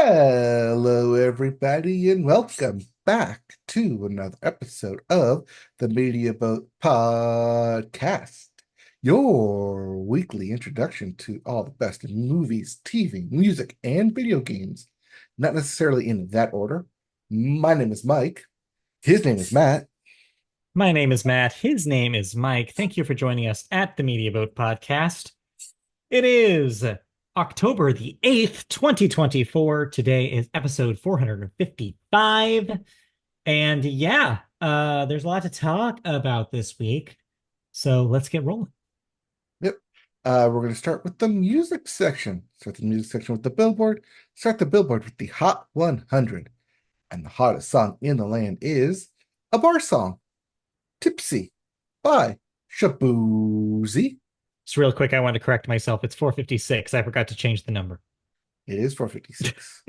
Hello, everybody, and welcome back to another episode of the Media Boat Podcast, your weekly introduction to all the best in movies, TV, music, and video games. Not necessarily in that order. My name is Mike. His name is Matt. My name is Matt. His name is Mike. Thank you for joining us at the Media Boat Podcast. It is October the 8th, 2024. Today is episode 455. And there's a lot to talk about this week. So let's get rolling. Yep. We're going to start with the music section. Start the music section with the Billboard. Start the Billboard with the Hot 100. And the hottest song in the land is a bar song, Tipsy by Shabuzi. Just real quick, I want to correct myself. It's 456. I forgot to change the number. It is 456.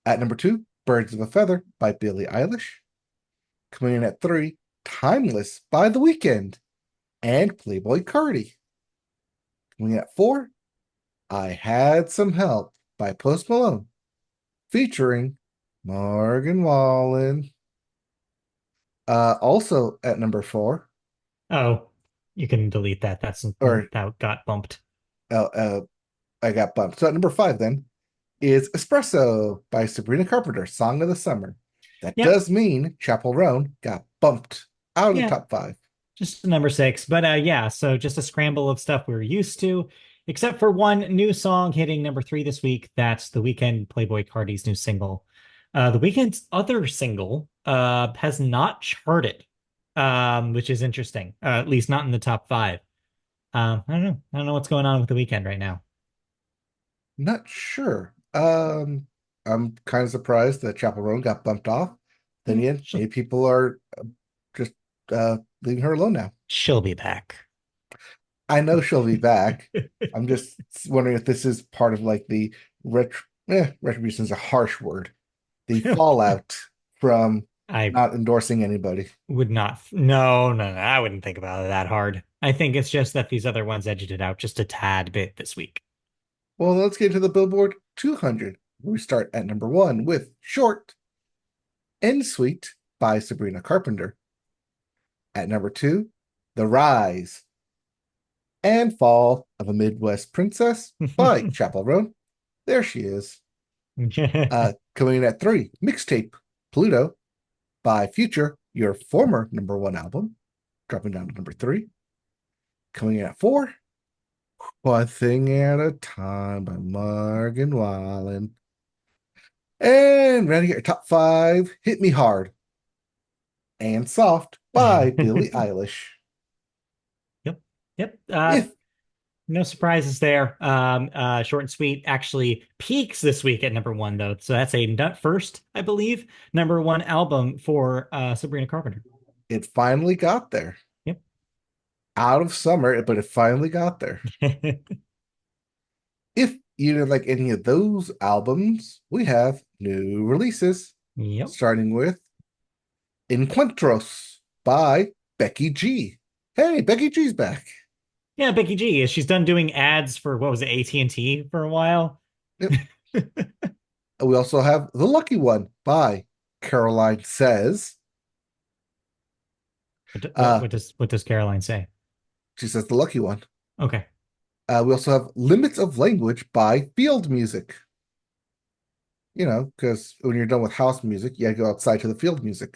At number 2, Birds of a Feather by Billie Eilish. Coming in at 3, Timeless by The Weeknd and Playboi Carti. Coming in at 4, I Had Some Help by Post Malone, featuring Morgan Wallen. Also at number 4, Oh, you can delete that. or That got bumped. uh, uh, I got bumped. So at number 5 then is Espresso by Sabrina Carpenter, Song of the Summer. That Yep. does mean Chapel Roan got bumped out of the Yeah. top 5. Just number six. But so just a scramble of stuff we're used to, except for one new song hitting number three this week. That's The Weeknd, Playboi Carti's new single. The Weeknd's other single has not charted, which is interesting. At least not in the top five. I don't know. I don't know what's going on with The Weeknd right now. Not sure. I'm kind of surprised that Chapel Roan got bumped off. Then again, She'll, maybe people are just leaving her alone now. she'll be back. I know she'll be back. I'm just wondering if this is part of like the retribution is a harsh word. The fallout from I not endorsing anybody. would not. No. I wouldn't think about it that hard. I think it's just that these other ones edged it out just a tad bit this week. Well, let's get to the Billboard 200. We start at number 1 with Short and Sweet by Sabrina Carpenter. At number 2, The Rise and Fall of a Midwest Princess by Chapel Roan. There she is. Coming in at 3, Mixtape Pluto by Future, your former number 1 album, dropping down to number 3. Coming in at 4, One Thing at a Time by Morgan Wallen. And rounding out top 5, Hit Me Hard and Soft by Billie Eilish. Yep. Yep. If No surprises there. Short and Sweet actually peaks this week at number one, though. So that's a first, I believe, number one album for Sabrina Carpenter. it finally got there. Yep. Out of summer, but it finally got there. If you didn't like any of those albums, we have new releases, Yep. starting with Encuentros by Becky G. Hey, Becky G's back. Yeah, Becky G. She's done doing ads for what was it, AT&T for a while. Yep. We also have The Lucky One by Caroline Says. What does Caroline say? She says The Lucky One. Okay. We also have Limits of Language by Field Music. You know, because when you're done with house music, you gotta go outside to the field music.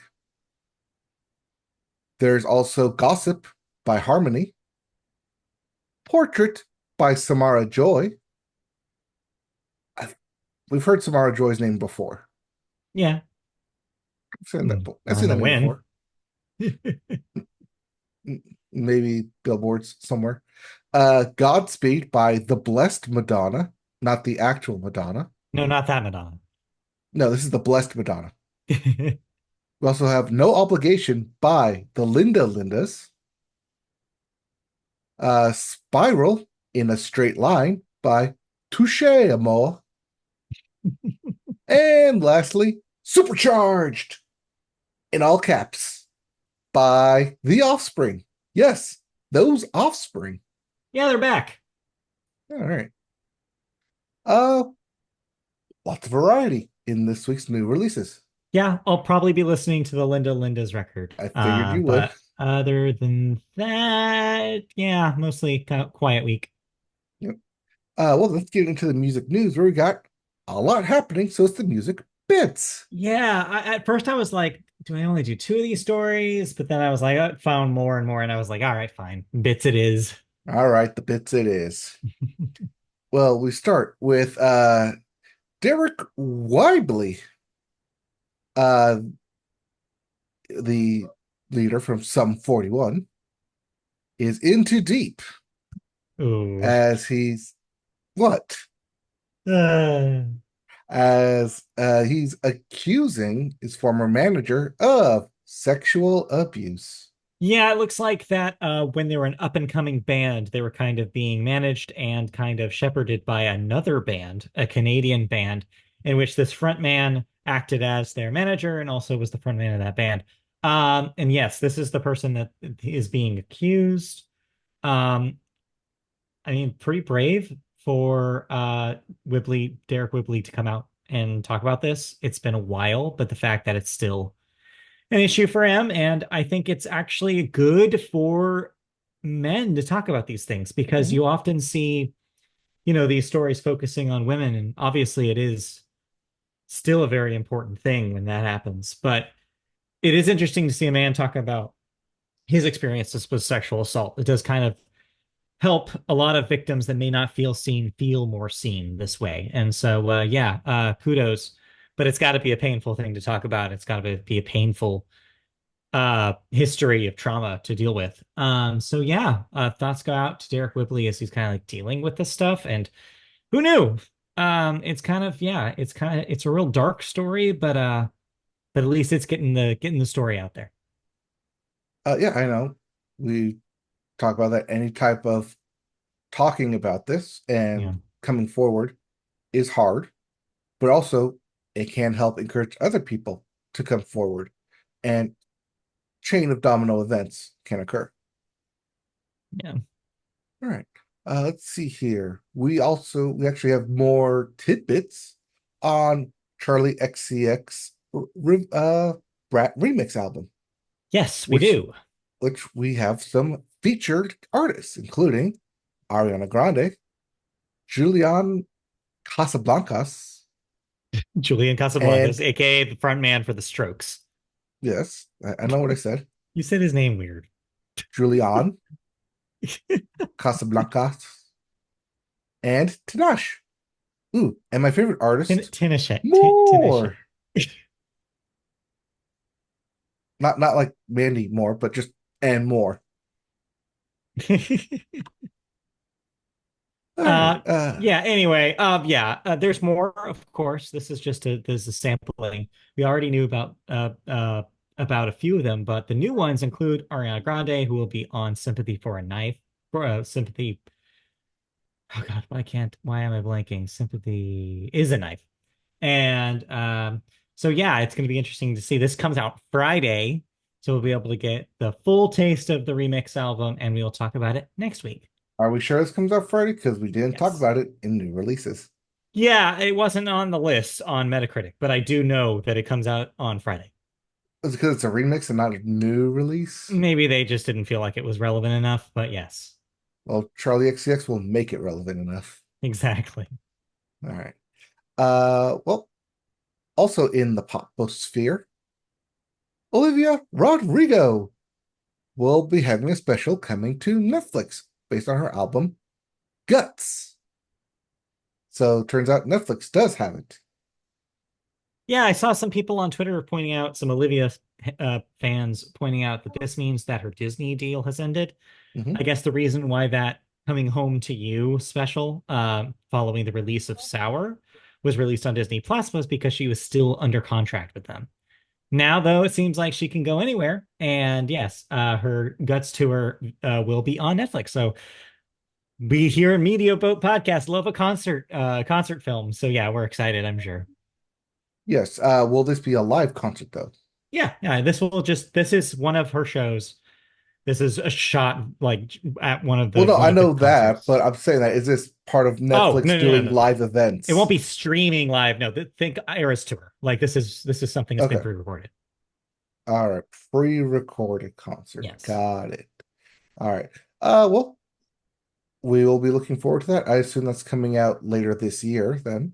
There's also Gossip by Harmony. Portrait by Samara Joy. We've heard Samara Joy's name before. Yeah. I've seen that name before. Maybe billboards somewhere. Godspeed by The Blessed Madonna, not the actual Madonna. No, not that Madonna. No, this is The Blessed Madonna. We also have No Obligation by the Linda Lindas. Spiral in a Straight Line by Touche Amor. And lastly, Supercharged in all caps by The Offspring. Yes, those Offspring. Yeah, they're back. All right. Uh, lots of variety in this week's new releases. Yeah, I'll probably be listening to the Linda's record. I figured you would. But other than that, yeah, mostly kind of quiet week. Yep. Well, let's get into the music news where we got a lot happening. So it's the music bits. Yeah, at first I was like, do I only do two of these stories? But then I was like, I found more and more, and I was like, all right, fine, bits it is. All right, the bits it is. Well, we start with Derek Weibly, uh, the leader from Sum 41, is into deep Ooh. as he's what? Uh, As he's accusing his former manager of sexual abuse. Yeah, it looks like that when they were an up and coming band, they were kind of being managed and kind of shepherded by another band, a Canadian band, in which this front man acted as their manager and also was the front man of that band. And yes, this is the person that is being accused. Um, I mean, pretty brave for Derek Whibley to come out and talk about this. It's been a while, but the fact that it's still an issue for him. And I think it's actually good for men to talk about these things because Mhm. you often see, these stories focusing on women. And obviously, it is still a very important thing when that happens. But it is interesting to see a man talk about his experiences with sexual assault. It does kind of help a lot of victims that may not feel seen feel more seen this way. And so, yeah, kudos. But it's got to be a painful thing to talk about. It's got to be a painful history of trauma to deal with. So yeah, thoughts go out to Derek Whibley as he's kind of like dealing with this stuff. And who knew? It's kind of yeah, it's a real dark story, but at least it's getting the story out there. Yeah, I know. We talk about that any type of talking about this Yeah. and coming forward is hard, but also it can help encourage other people to come forward and chain of domino events can occur. Yeah. All right. Let's see here. We actually have more tidbits on Charlie XCX remix album, Yes, we which do. we have some featured artists, including Ariana Grande, Julian Casablancas, Julian Casablancas, and aka the front man for the Strokes. yes, I know what I said, You said his name weird. Julian Casablancas, and Tinashe. Ooh, and my favorite artist, Tinashe. More. Not like Mandy Moore, but just and more. All right. Yeah, anyway, yeah, there's more, of course. This is a sampling. We already knew about a few of them, but the new ones include Ariana Grande, who will be on Sympathy for a Knife, for Sympathy. Oh God, why am I blanking? Sympathy is a Knife. And so yeah, it's gonna be interesting to see. This comes out Friday, so we'll be able to get the full taste of the remix album, and we'll talk about it next week. Are we sure this comes out Friday? Because we didn't talk Yes. about it in new releases. Yeah, it wasn't on the list on Metacritic, but I do know that it comes out on Friday. Is it because it's a remix and not a new release? Maybe they just didn't feel like it was relevant enough, but yes, Well, Charlie XCX will make it relevant enough. exactly. All right. Well, also in the pop sphere, Olivia Rodrigo will be having a special coming to Netflix based on her album Guts. So turns out Netflix does have it. Yeah, I saw some people on Twitter pointing out, some Olivia fans pointing out that this means that her Disney deal has ended. Mhm. I guess the reason why that Coming Home to You special, following the release of Sour, was released on Disney Plus was because she was still under contract with them. Now, though, it seems like she can go anywhere. And yes, her Guts tour will be on Netflix. So we here in Media Boat Podcast love a concert film. So yeah, we're excited, I'm sure. Yes. Will this be a live concert though? Yeah, yeah. This is one of her shows. This is a shot like at Well, no, one I of the know that, but concerts. I'm saying that is this part of Oh, Netflix no, no, no, doing no, no. live It won't events? be streaming live. No, think Iris tour. Like this is something that's been Okay. pre-recorded. All right. Pre-recorded concert. Yes. Got it. All right. Well, we will be looking forward to that. I assume that's coming out later this year then.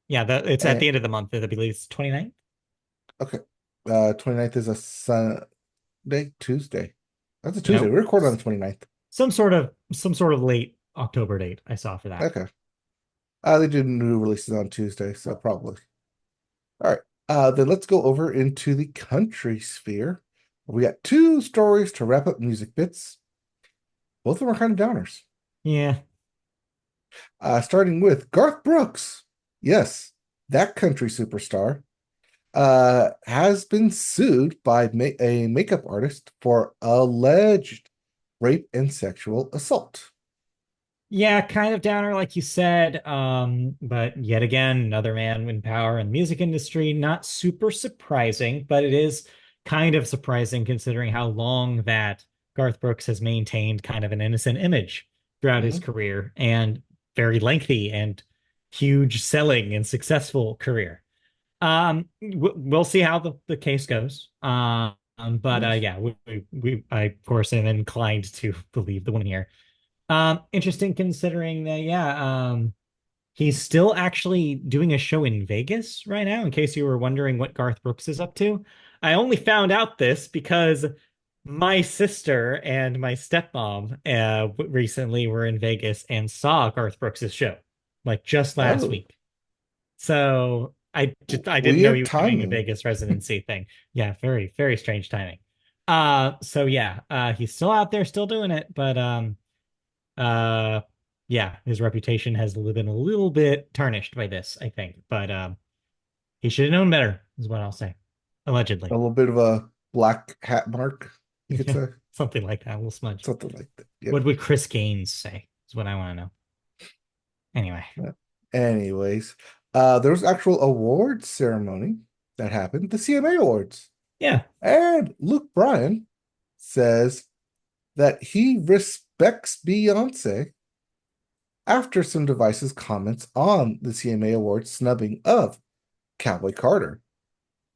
Yeah, it's at And the end of the month. I believe it's 29th. okay. 29th is a Sunday, Tuesday. That's a Tuesday. Nope. We record on the 29th. Some sort of late October date I saw for that. Okay. They do new releases on Tuesday, so probably. All right. Then let's go over into the country sphere. We got two stories to wrap up music bits. Both of them are kind of downers. Yeah. Starting with Garth Brooks. Yes, that country superstar has been sued by a makeup artist for alleged rape and sexual assault. Yeah, kind of downer, like you said. But yet again, another man in power in the music industry. Not super surprising, but it is kind of surprising considering how long that Garth Brooks has maintained kind of an innocent image throughout his Mhm. career and very lengthy and huge selling and successful career. We'll see how the case goes. But Yes. yeah, I of course am inclined to believe the one here. Interesting considering that, yeah, he's still actually doing a show in Vegas right now, in case you were wondering what Garth Brooks is up to. I only found out this because my sister and my stepmom recently were in Vegas and saw Garth Brooks's show, like just last Oh, week. So I didn't know he weird was doing a timing. Vegas residency thing. Yeah, very, very strange timing. So yeah, he's still out there, still doing it, but uh yeah, his reputation has been a little bit tarnished by this, I think. But he should have known better, is what I'll say. A Allegedly. little bit of a black hat mark, you could Yeah, say. something like that, a little smudge. Something like that. Yep. What would Chris Gaines say? Is what I want to know. Anyway. Yeah. Anyways, there was actual awards ceremony that happened, the CMA Awards. Yeah. And Luke Bryan says that he respects Beyonce after some divisive comments on the CMA Awards snubbing of Cowboy Carter.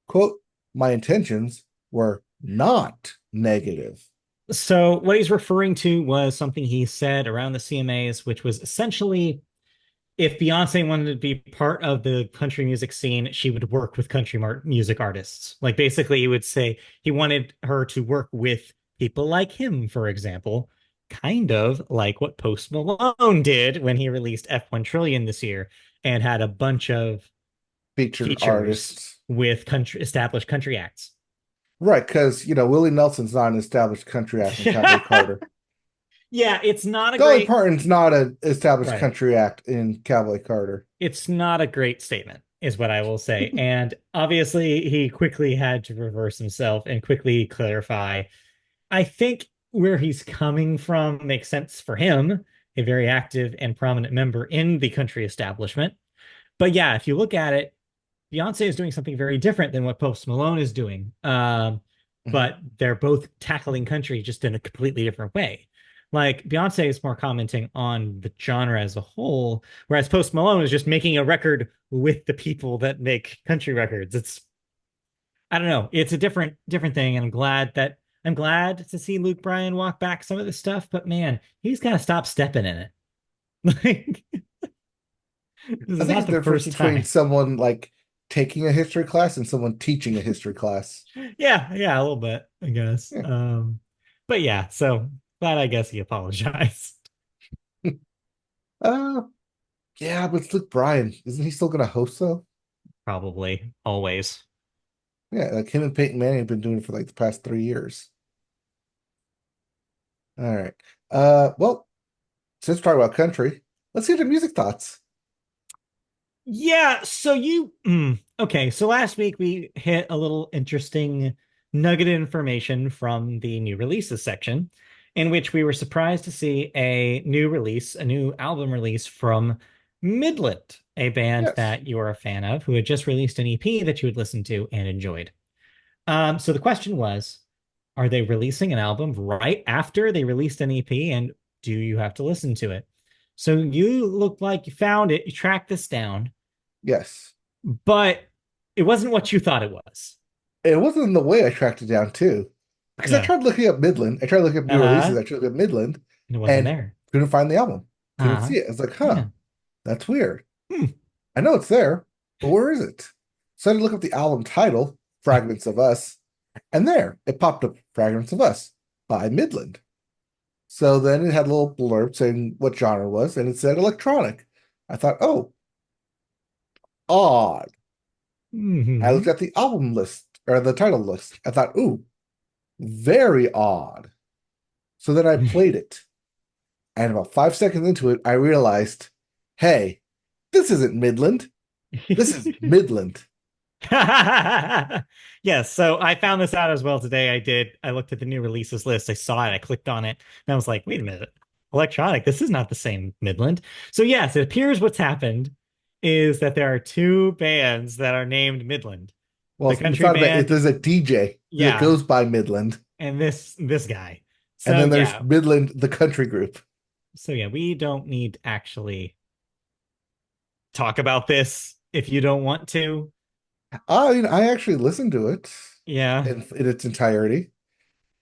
Quote, my intentions were not negative. So what he's referring to was something he said around the CMAs, which was essentially if Beyonce wanted to be part of the country music scene, she would work with music artists. Like basically, he would say he wanted her to work with people like him, for example, kind of like what Post Malone did when he released F1 Trillion this year and had a bunch of Featured features artists. with established country acts. Right, because, Willie Nelson's not an established country act in Cowboy Carter. Yeah, it's not a Dolly great Parton's not an established right. country act in Cowboy Carter. It's not a great statement, is what I will say. And obviously, he quickly had to reverse himself and quickly clarify. I think where he's coming from makes sense for him, a very active and prominent member in the country establishment. But yeah, if you look at it, Beyonce is doing something very different than what Post Malone is doing. Mhm. But they're both tackling country just in a completely different way. Like Beyonce is more commenting on the genre as a whole, whereas Post Malone is just making a record with the people that make country records. It's I don't know, it's a different thing, and I'm glad to see Luke Bryan walk back some of this stuff, but man, he's got to stop stepping in it. Like this I is think not it's the the difference first between time. someone like taking a history class and someone teaching a history class. Yeah, a little bit, I guess. Yeah. But yeah, so glad I guess he apologized. Uh, yeah, but it's Luke Bryan. Isn't he still going to host though? Probably always. Yeah, like him and Peyton Manning have been doing it for like the past 3 years. All right. Well, since we're talking about country, let's get to music thoughts. Yeah, so okay, so last week we hit a little interesting nugget of information from the new releases section, in which we were surprised to see a new album release from Midland, a band Yes. that you're a fan of, who had just released an EP that you had listened to and enjoyed. So the question was, are they releasing an album right after they released an EP? And do you have to listen to it? So you look like you found it, you tracked this down, Yes. but it wasn't what you thought it was. It wasn't in the way I tracked it down too. Because I Yeah. tried looking up Midland. I tried looking up new releases. Uh-huh. I tried looking up Midland And it wasn't and there. couldn't find the album. Couldn't Uh-huh. see it. I was like, huh, Yeah. that's weird. Hmm. I know it's there, but where is it? So I had to look up the album title, Fragments of Us, and there it popped up Fragments of Us by Midland. So then it had a little blurb saying what genre it was, and it said electronic. I thought, oh, odd. I looked Hmm. at the album list or the title list. I thought, ooh, very odd. So then I played it. And about 5 seconds into it, I realized, hey, this isn't Midland. This is Midland. Yes, so I found this out as well today. I did. I looked at the new releases list. I saw it. I clicked on it, and I was like, "Wait a minute, electronic. This is not the same Midland." So yes, it appears what's happened is that there are two bands that are named Midland. Well, The it's country not about it. band, There's a DJ that yeah, goes by Midland, and this guy. and So then there's yeah, Midland, the country group. we don't need to actually talk about this if you don't want to. I mean, I actually listened to it Yeah. in its entirety.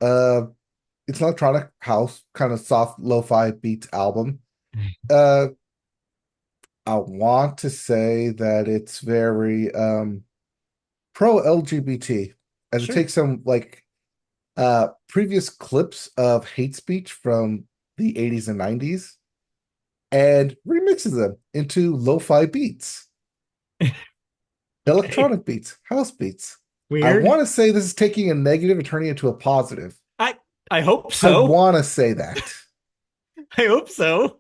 Uh, it's an electronic house, kind of soft lo-fi beats album. Uh, I want to say that it's very pro LGBT, as it Sure. takes some like previous clips of hate speech from the 80s and 90s and remixes them into lo-fi beats, Okay. electronic beats, house beats. I Weird. want to say this is taking a negative and turning it into a positive. I I hope I so. want to say that. I hope so.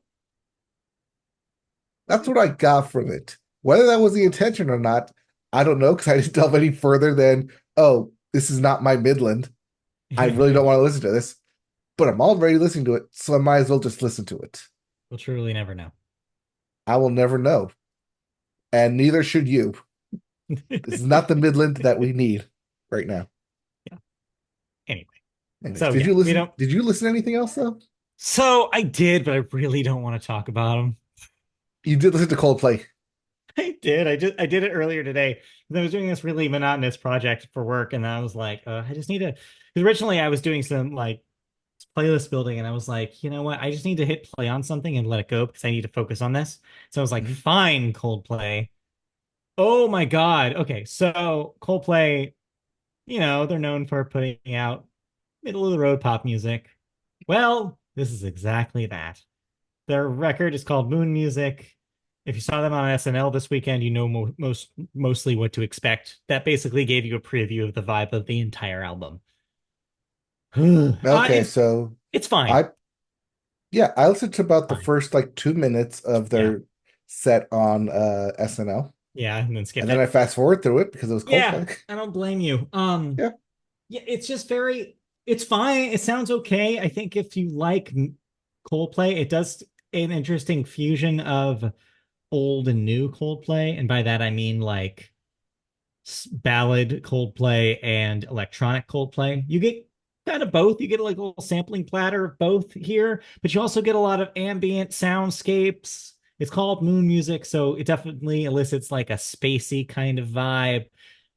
That's what I got from it. Whether that was the intention or not, I don't know because I didn't delve any further than, oh, this is not my Midland. I really don't want to listen to this, but I'm already listening to it, so I might as well just listen to it. We'll truly never know. I will never know, and neither should you. This is not the Midland that we need right now. Yeah. Anyway. Anyways, So did yeah, you we listen? don't. Did you listen to anything else though? So I did, but I really don't want to talk about them. You did listen to Coldplay. I did. I did it earlier today. I was doing this really monotonous project for work, and I was like, I just need to. Because originally I was doing some like playlist building, and I was like, you know what? I just need to hit play on something and let it go because I need to focus on this. So I was like, Mhm. fine, Coldplay. Oh my God. Okay, so Coldplay, they're known for putting out middle of the road pop music. Well, this is exactly that. Their record is called Moon Music. If you saw them on SNL this weekend, you know mostly what to expect. That basically gave you a preview of the vibe of the entire album. Okay, It's so it's fine. I yeah, I listened to about the Fine. first like 2 minutes of Yeah. their set on SNL, Yeah, and then skipped and then I it. fast forward through it because it was Yeah, Coldplay. I don't blame you. Yeah, Yeah, it's just it's fine. It sounds okay. I think if you like Coldplay, it does an interesting fusion of old and new Coldplay. And by that, I mean like ballad Coldplay and electronic Coldplay. You get kind of both. You get like a little sampling platter of both here, but you also get a lot of ambient soundscapes. It's called moon music, so it definitely elicits like a spacey kind of vibe,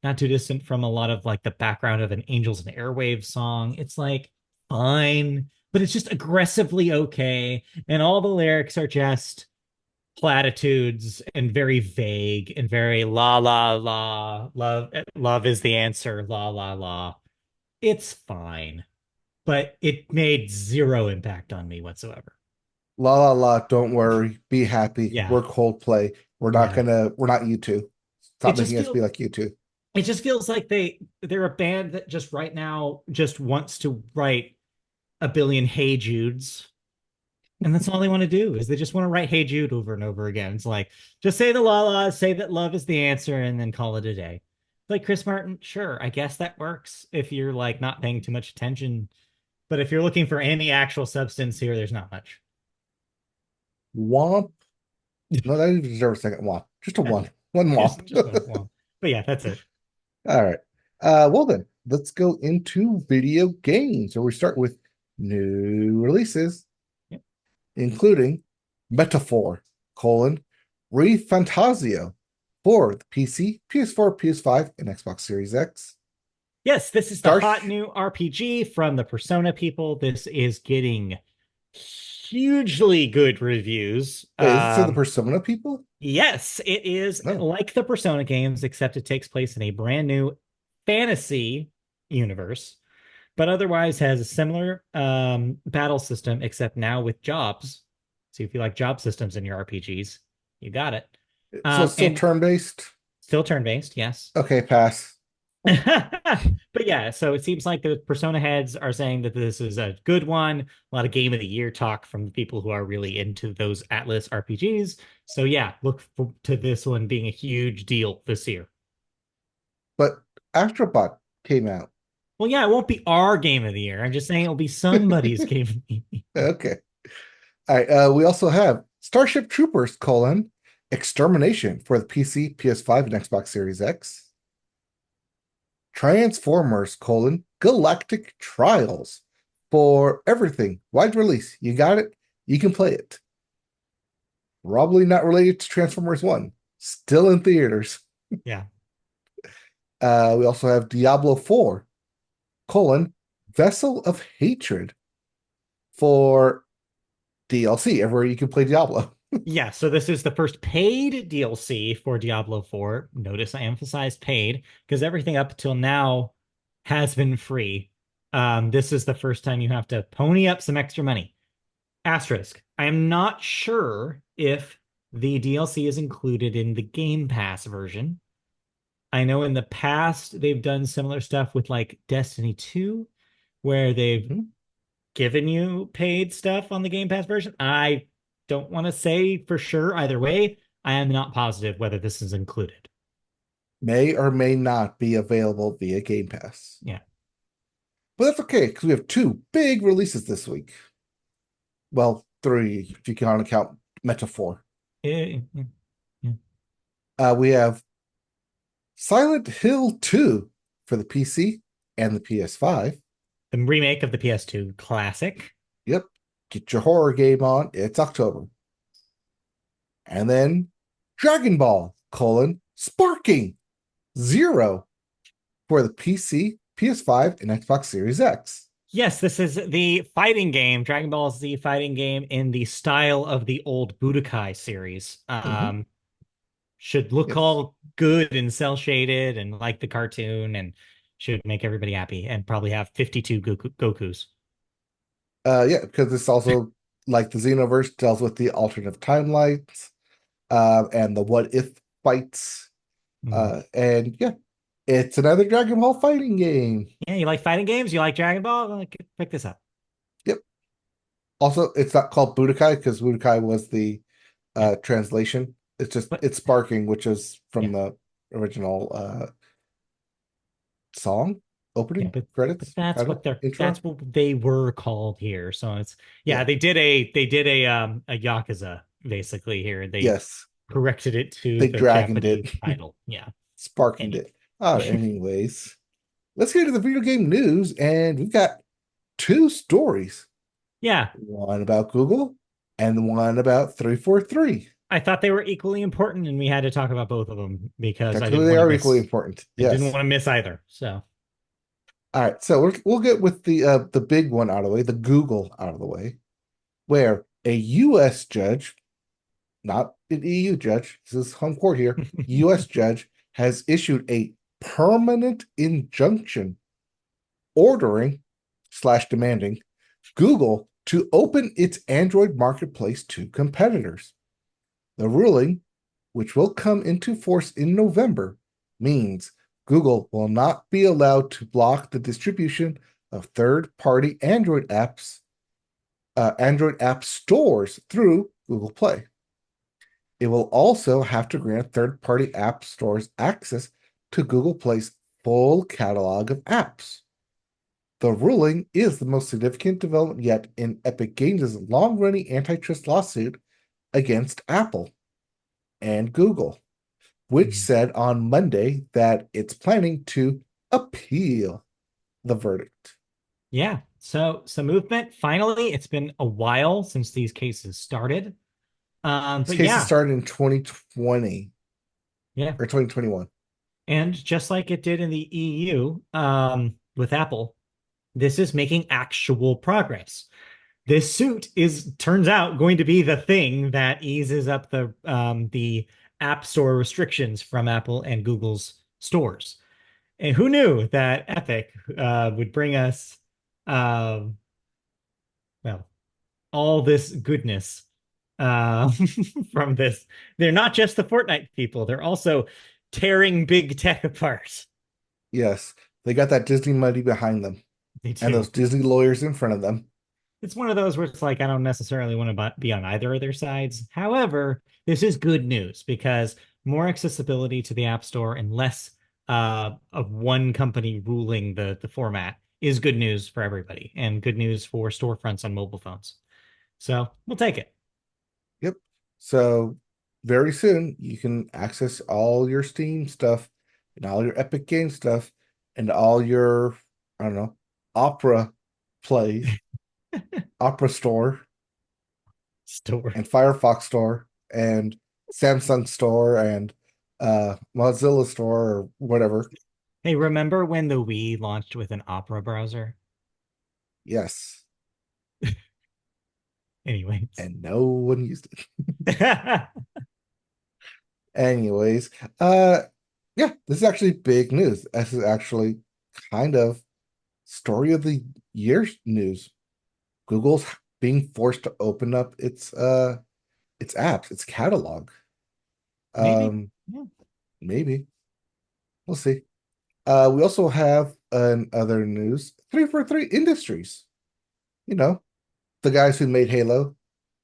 not too distant from a lot of like the background of an Angels and Airwaves song. It's like fine, but it's just aggressively okay. And all the lyrics are just platitudes and very vague and very la la la love is the answer la la la. It's fine, but it made zero impact on me whatsoever. la la la. Don't worry, be happy. Yeah. We're Coldplay. Yeah. We're not you two. It Stop just making us be feels like you two. it just feels like they're a band that just right now just wants to write a billion Hey Judes. And that's all they want to do is they just want to write Hey Jude over and over again. It's like, just say the la la, say that love is the answer, and then call it a day. Like Chris Martin, sure, I guess that works if you're like not paying too much attention. But if you're looking for any actual substance here, there's not much. Womp. No, that even deserves a second womp. Just a one. One womp. Just one. Well, but yeah, that's it. All right. Well then, let's go into video games, where we start with new releases, Yep. including Metaphor, ReFantasio for the PC, PS4, PS5, and Xbox Series X. Yes, this is the hot Starsh new RPG from the Persona people. This is getting hugely good reviews. Wait, is it the Persona people? Yes, it is No. like the Persona games, except it takes place in a brand new fantasy universe, but otherwise has a similar battle system, except now with jobs. So if you like job systems in your RPGs, you got it. So it's still And turn-based? still turn-based, yes. Okay, pass. But yeah, so it seems like the Persona heads are saying that this is a good one. A lot of game of the year talk from the people who are really into those Atlas RPGs. So yeah, to this one being a huge deal this year. But Astrobot came out. Well, yeah, it won't be our game of the year. I'm just saying it'll be somebody's game of the year. Okay. All right. We also have Starship Troopers, Extermination for the PC, PS5, and Xbox Series X. Transformers, Galactic Trials for everything. Wide release. You got it. You can play it. Probably not related to Transformers 1. Still in theaters. Yeah. We also have Diablo 4, Vessel of Hatred for DLC, everywhere you can play Diablo. Yeah, so this is the first paid DLC for Diablo 4. Notice I emphasized paid because everything up till now has been free. This is the first time you have to pony up some extra money. Asterisk. I am not sure if the DLC is included in the Game Pass version. I know in the past they've done similar stuff with like Destiny 2, where they've Mhm. given you paid stuff on the Game Pass version. I don't want to say for sure either way. I am not positive whether this is included. May or may not be available via Game Pass. Yeah. But that's okay, because we have two big releases this week. Well, three, if you can count Metaphor. Eh, eh, eh. We have Silent Hill 2 for the PC and the PS5. The remake of the PS2 classic. Yep. Get your horror game on. It's October. And then Dragon Ball, Sparking Zero for the PC, PS5, and Xbox Series X. Yes, this is the fighting game, Dragon Ball Z fighting game in the style of the old Budokai series. Mhm. Should look Yes. all good and cell shaded and like the cartoon and should make everybody happy and probably have 52 Gokus. Yeah, because this also, like the Xenoverse, deals with the alternative timelines, and the what if fights. Mhm. And yeah, it's another Dragon Ball fighting game. Yeah, you like fighting games? You like Dragon Ball? Well, pick this up. Yep. Also, it's not called Budokai because Budokai was the Yeah, translation. but It's Sparking, which is yeah, from the original song yeah, opening but credits title intro. that's what they were called here. So it's yeah, Yeah. they did a Yakuza basically here. They Yes. corrected it to They the dragoned it, Japanese title. Yeah. sparking Anyway. it. Anyways, let's get into the video game news, and we've got two stories. Yeah, One about Google and one about 343. I thought they were equally important, and we had to talk about both of them because Technically, they are equally important. I didn't Yes. want to miss either. So All right. So we'll get with the big one out of the way, the Google out of the way, where a U.S. judge, not an EU judge, this is home court here, U.S. judge has issued a permanent injunction ordering slash demanding Google to open its Android marketplace to competitors. The ruling, which will come into force in November, means Google will not be allowed to block the distribution of third-party Android app stores through Google Play. It will also have to grant third-party app stores access to Google Play's full catalog of apps. The ruling is the most significant development yet in Epic Games' long-running antitrust lawsuit against Apple and Google, which mhm. said on Monday that it's planning to appeal. the verdict. Yeah. So some movement. Finally, it's been a while since these cases started. This But case has yeah, started in 2020 yeah. or 2021. And just like it did in the EU, with Apple, this is making actual progress. This suit is turns out going to be the thing that eases up the App Store restrictions from Apple and Google's stores. And who knew that Epic would bring us, um, well, all this goodness uh, from this? They're not just the Fortnite people; they're also tearing big tech apart. Yes, they got that Disney money behind them They and those do. Disney lawyers in front of them. It's one of those where it's like I don't necessarily want to be on either of their sides. However, this is good news because more accessibility to the App Store and less of one company ruling the format is good news for everybody and good news for storefronts on mobile phones. So we'll take it. Yep. So very soon you can access all your Steam stuff and all your Epic Game stuff and all your, I don't know, Opera plays, Opera Store Store. and Firefox Store and Samsung Store and Mozilla Store or whatever. Hey, remember when the Wii launched with an Opera browser? Yes. Anyways. And no one used it. Anyways, uh yeah, this is actually big news. This is actually kind of story of the year news. Google's being forced to open up its apps, its catalog. Maybe. Um Yeah. Maybe. We'll see. We also have other news, 343 Industries. You know, the guys who made Halo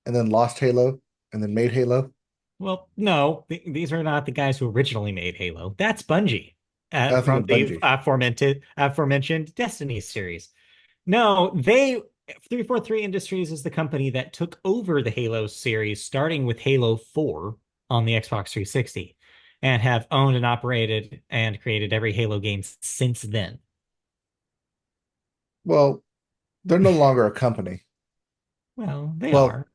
and then lost Halo and then made Halo. Well, no, these are not the guys who originally made Halo. That's Bungie I think from of the Bungie. aforementioned Destiny series. No, they 343 Industries is the company that took over the Halo series, starting with Halo 4 on the Xbox 360, and have owned and operated and created every Halo game since then. Well, they're no longer a company. Well, they Well, are.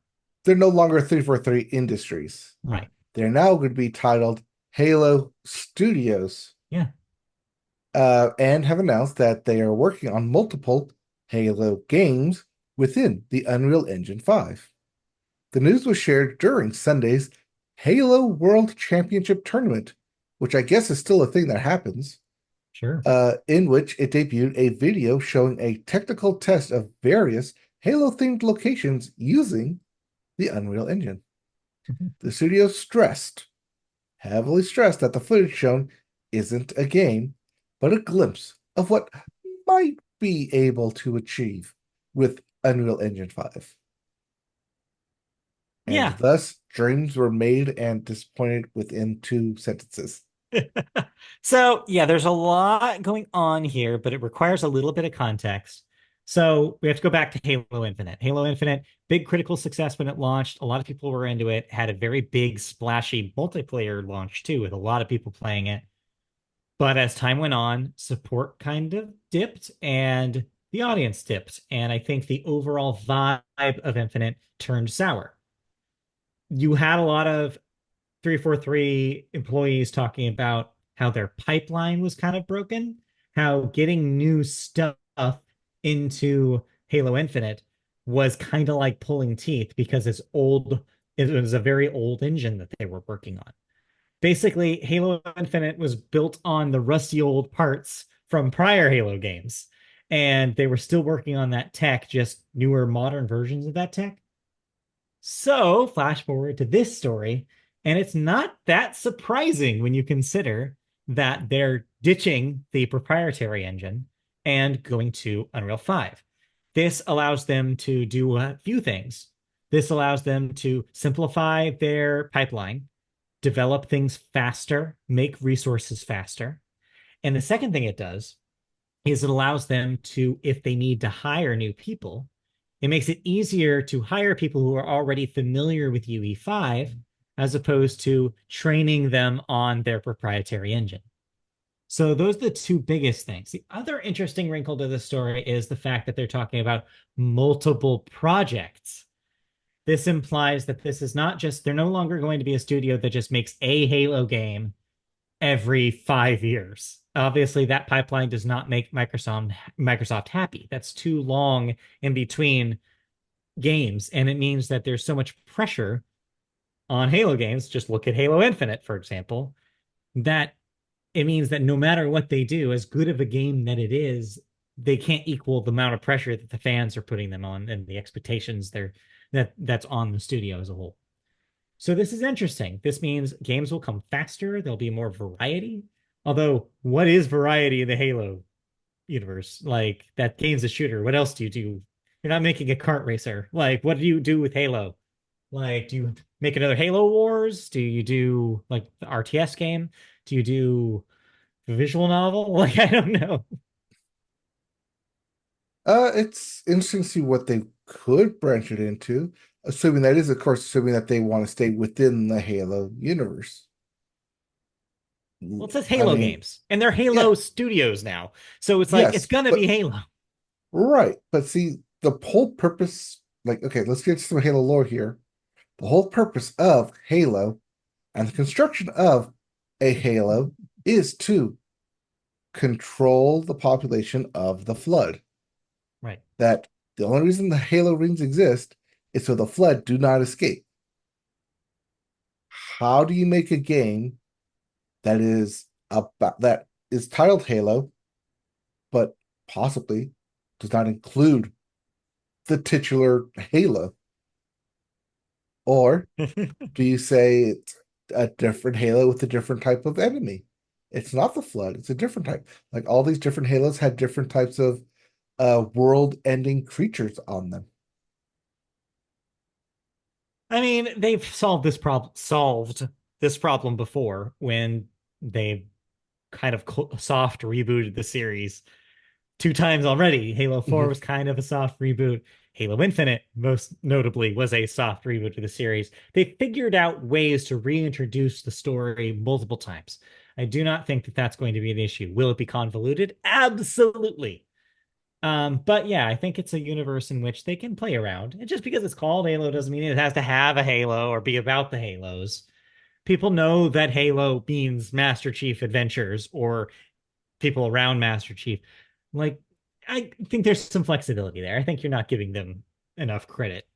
they're no longer 343 Industries. Right. They're now going to be titled Halo Studios, Yeah, and have announced that they are working on multiple Halo games within the Unreal Engine 5. The news was shared during Sunday's Halo World Championship Tournament, which I guess is still a thing that happens, sure. in which it debuted a video showing a technical test of various Halo-themed locations using the Unreal Engine. The studio heavily stressed that the footage shown isn't a game, but a glimpse of what might be able to achieve with Unreal Engine 5. And Yeah. thus, dreams were made and disappointed within 2 sentences. So, yeah, there's a lot going on here, but it requires a little bit of context. So, we have to go back to Halo Infinite. Halo Infinite, big critical success when it launched. A lot of people were into it, had a very big, splashy multiplayer launch too, with a lot of people playing it. But as time went on, support kind of dipped and the audience dipped. And I think the overall vibe of Infinite turned sour. You had a lot of 343 employees talking about how their pipeline was kind of broken, how getting new stuff into Halo Infinite was kind of like pulling teeth because it was a very old engine that they were working on. Basically, Halo Infinite was built on the rusty old parts from prior Halo games, and they were still working on that tech, just newer modern versions of that tech. So, flash forward to this story, and it's not that surprising when you consider that they're ditching the proprietary engine and going to Unreal 5. This allows them to do a few things. This allows them to simplify their pipeline, develop things faster, make resources faster. And the second thing it does is it allows them to, if they need to hire new people, it makes it easier to hire people who are already familiar with UE5 as opposed to training them on their proprietary engine. So those are the two biggest things. The other interesting wrinkle to the story is the fact that they're talking about multiple projects. This implies that this is not just, they're no longer going to be a studio that just makes a Halo game every 5 years. Obviously, that pipeline does not make Microsoft happy. That's too long in between games, and it means that there's so much pressure on Halo games. Just look at Halo Infinite, for example, that it means that no matter what they do, as good of a game that it is, they can't equal the amount of pressure that the fans are putting them on and the expectations that's on the studio as a whole. So this is interesting. This means games will come faster. There'll be more variety. Although, what is variety in the Halo universe? Like, that game's a shooter. What else do you do? You're not making a kart racer. Like, what do you do with Halo? Like, do you make another Halo Wars? Do you do like the RTS game? Do you do a visual novel? Like, I don't know. It's interesting to see what they could branch it into, assuming that is, of course, assuming that they want to stay within the Halo universe. Well, it says I Halo mean, games, and they're yeah, Halo Studios now. So it's like it's yes, gonna be but Halo. right. But see, the whole purpose, like, okay, let's get some Halo lore here. The whole purpose of Halo and the construction of a Halo is to control the population of the Flood. Right. That the only reason the Halo rings exist is so the Flood do not escape. How do you make a game that is titled Halo, but possibly does not include the titular Halo? Or do you say it's a different Halo with a different type of enemy? It's not the Flood, it's a different type. Like all these different Halos had different types of world-ending creatures on them. I mean, they've solved this problem before when they kind of soft rebooted the series two times already. Halo 4 Mhm. was kind of a soft reboot. Halo Infinite, most notably, was a soft reboot of the series. They figured out ways to reintroduce the story multiple times. I do not think that that's going to be an issue. Will it be convoluted? Absolutely. But yeah, I think it's a universe in which they can play around. And just because it's called Halo doesn't mean it has to have a Halo or be about the Halos. People know that Halo means Master Chief adventures or people around Master Chief. Like, I think there's some flexibility there. I think you're not giving them enough credit.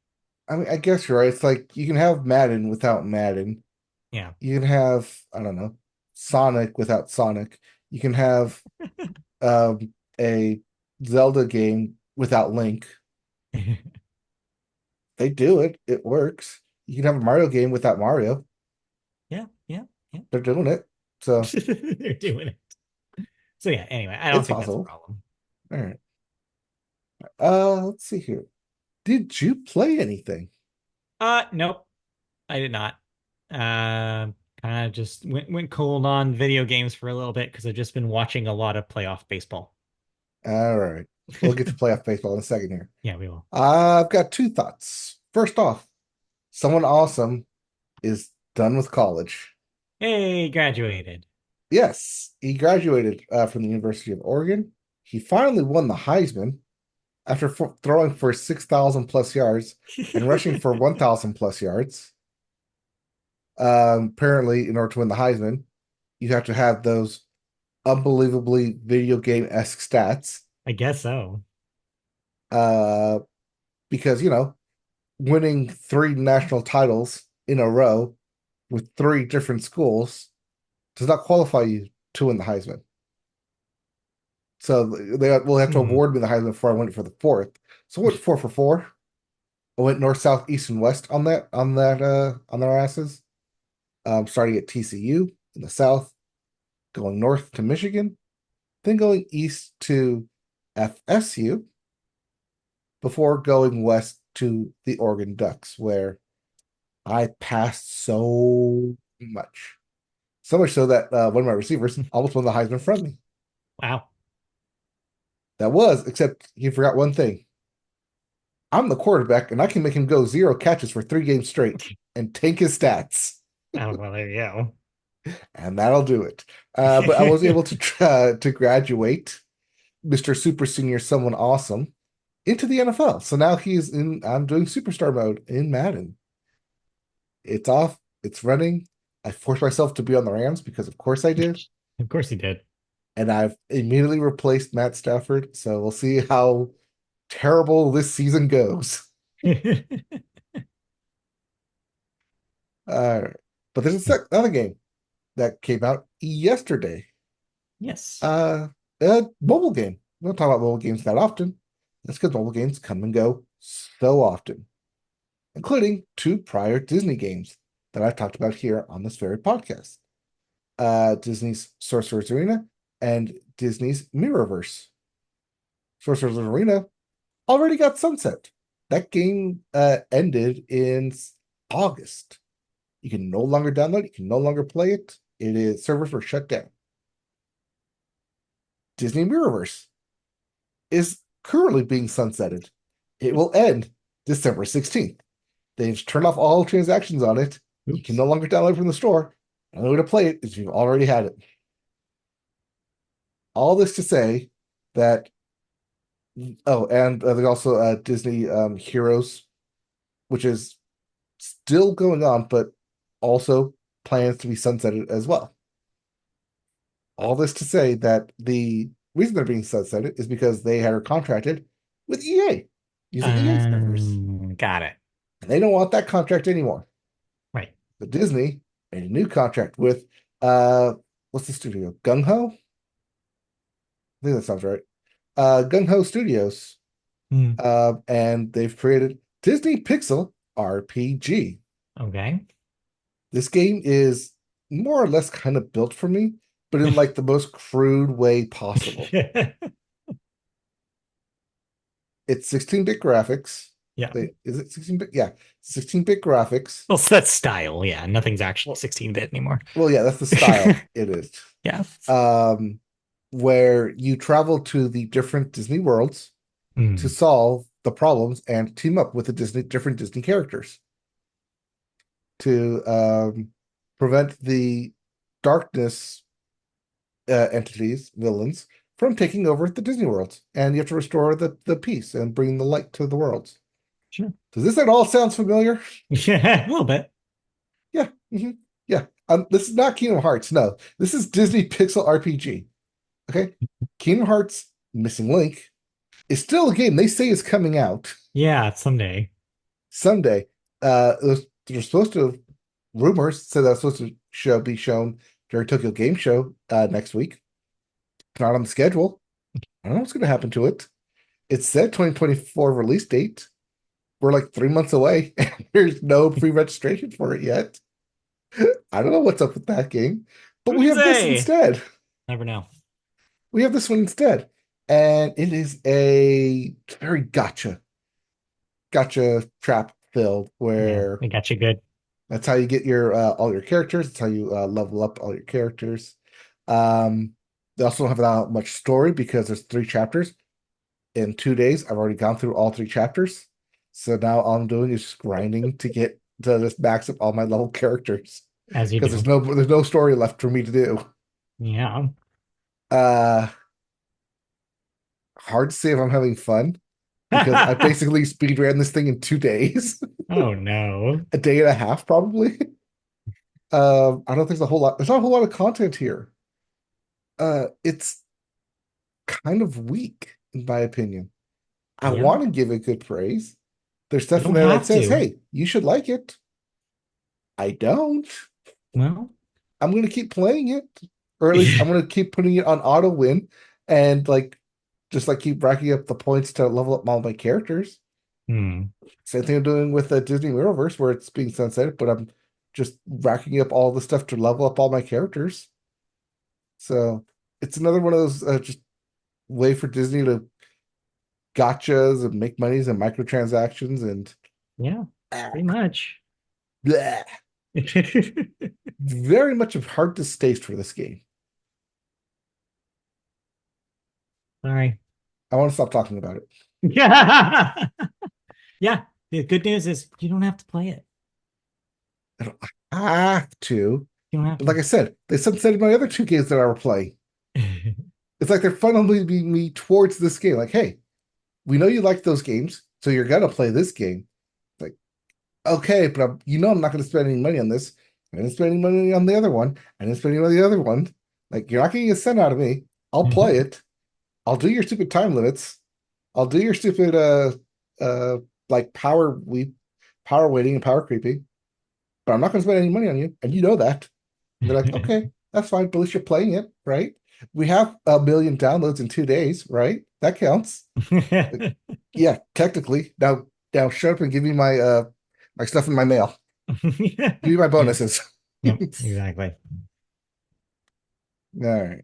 I mean, I guess you're right. It's like you can have Madden without Madden. Yeah. You can have, I don't know, Sonic without Sonic. You can have a Zelda game without Link. They do it. It works. You can have a Mario game without Mario. Yeah, yeah, yeah. They're doing it. So They're doing it. So yeah, anyway, I don't it's think that's a possible. problem. All right. Let's see here. Did you play anything? Nope, I did not. Kind of just went cold on video games for a little bit because I've just been watching a lot of playoff baseball. All right. We'll get to playoff baseball in a second here. Yeah, we will. I've got two thoughts. First off, someone awesome is done with college. Hey, graduated. Yes, he graduated from the University of Oregon. He finally won the Heisman after throwing for 6,000 plus yards and rushing for 1,000 plus yards. Apparently, in order to win the Heisman, you have to have those unbelievably video game-esque stats. I guess so. Uh, because, winning three national titles in a row with three different schools does not qualify you to win the Heisman. So they will have to Hmm. award me the Heisman before I went for the fourth. So I went 4 for 4. I went north, south, east, and west on their asses. Starting at TCU in the south, going north to Michigan, then going east to FSU before going west to the Oregon Ducks, where I passed so much. So much so that one of my receivers almost won the Heisman from me. Wow. Except he forgot one thing. I'm the quarterback, and I can make him go 0 catches for 3 games straight and tank his stats. Oh, well, there you go. and that'll do it. But I was able to graduate Mr. Super Senior Someone Awesome into the NFL. So now he's in. I'm doing superstar mode in Madden. It's off. It's running. I forced myself to be on the Rams because, of course, I did, Of course he did. and I've immediately replaced Matt Stafford. So we'll see how terrible this season goes. Uh, but there's another game that came out yesterday. Yes. Uh, a mobile game. We don't talk about mobile games that often. That's because mobile games come and go so often, including two prior Disney games that I've talked about here on this very podcast. Disney's Sorcerer's Arena and Disney's Mirrorverse. Sorcerer's Arena already got sunset. That game ended in August. You can no longer download, you can no longer play it. It is servers were shut down. Disney Mirrorverse is currently being sunsetted. It will end December 16th. They've turned off all transactions on it. You can Oops. no longer download from the store. The only way to play it is if you've already had it. All this to say that, oh, and there's also Disney Heroes, which is still going on, but also plans to be sunsetted as well. All this to say that the reason they're being sunsetted is because they are contracted with EA using EA servers. Got it. And they don't want that contract anymore. Right. But Disney made a new contract with what's the studio? Gung Ho? I think that sounds right. Gung Ho Studios. Hmm. And they've created Disney Pixel RPG. Okay. This game is more or less kind of built for me, but in like the most crude way possible. It's 16-bit graphics. Yeah. Wait, is it 16-bit? Yeah, 16-bit graphics. Well, so that's style. Yeah. Nothing's actually Well, 16-bit anymore. well, yeah, that's the style it is. Yeah. Um, where you travel to the different Disney worlds to Hmm. solve the problems and team up with the different Disney characters to prevent the darkness entities, villains, from taking over the Disney worlds. And you have to restore the peace and bring the light to the worlds. Sure. Does this at all sounds familiar? Yeah, a little bit. Yeah. Yeah. This is not Kingdom Hearts. No, this is Disney Pixel RPG. Okay. Kingdom Hearts Missing Link is still a game they say is coming out Yeah, someday. someday. They're supposed to, rumors said that was supposed to be shown during Tokyo Game Show next week. It's not on the schedule. I don't know what's going to happen to it. It said 2024 release date. We're like 3 months away, and there's no pre-registration for it yet. I don't know what's up with that game, but Who's we to have this say? instead. Never know. We have this one instead, and it is a very gotcha trap filled Yeah, where they got you good. that's how you get your all your characters. That's how you level up all your characters. Um, they also don't have that much story because there's 3 chapters. In 2 days, I've already gone through all 3 chapters. So now all I'm doing is just grinding to get to just max up all my level characters As you because do. there's no story left for me to do. Yeah. Uh, hard to say if I'm having fun because I basically speed ran this thing in 2 days, Oh no. a day and a half probably. I don't think there's a whole lot. There's not a whole lot of content here. It's kind of weak in my opinion. I Yeah. want to give it good praise. There's You stuff in don't there that have says, to. "Hey, you should like it." I don't. Well, I'm going to keep playing it, or at least I'm going to keep putting it on auto win and like just like keep racking up the points to level up all my characters. hmm. Same thing I'm doing with the Disney Mirrorverse where it's being sunsetted, but I'm just racking up all the stuff to level up all my characters. So it's another one of those just way for Disney to gotchas and make monies and microtransactions and Yeah, ah, pretty much. bleh. Very much a hard distaste for this game. Sorry. I want to stop talking about it. Yeah. Yeah. The good news is you don't have to play it. I don't have to. See what But like I happens. said, they sunsetted my other two games that I were playing. It's like they're funneling me towards this game. Like, hey, we know you like those games, so you're gonna play this game. Like, okay, but I'm not gonna spend any money on this. I didn't spend any money on the other one. I didn't spend any money on the other one. Like, you're not getting a cent out of me. I'll play it. I'll do your stupid time limits. I'll do your stupid uh like power waiting and power creeping, but I'm not gonna spend any money on you, and you know that. And they're like, okay, that's fine, but at least you're playing it, right? We have 1 million downloads in 2 days, right? That counts. Like, yeah, technically. Now shut up and give me my stuff in my mail. Give me my Yeah. bonuses. All Yep. Exactly. right.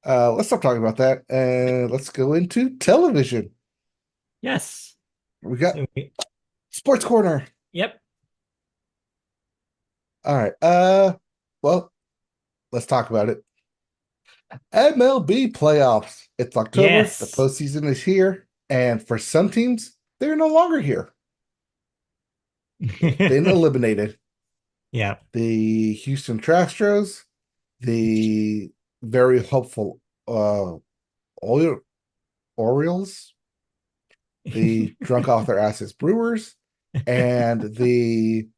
Let's stop talking about that and let's go into television. Yes. We got So Sports Corner. yep. All right. Well, let's talk about it. MLB playoffs. It's October. The Yes. postseason is here, and for some teams, they're no longer here. They've been eliminated. Yeah. The Houston Astros, the very hopeful Ori- Orioles, the drunk off their asses Brewers, and the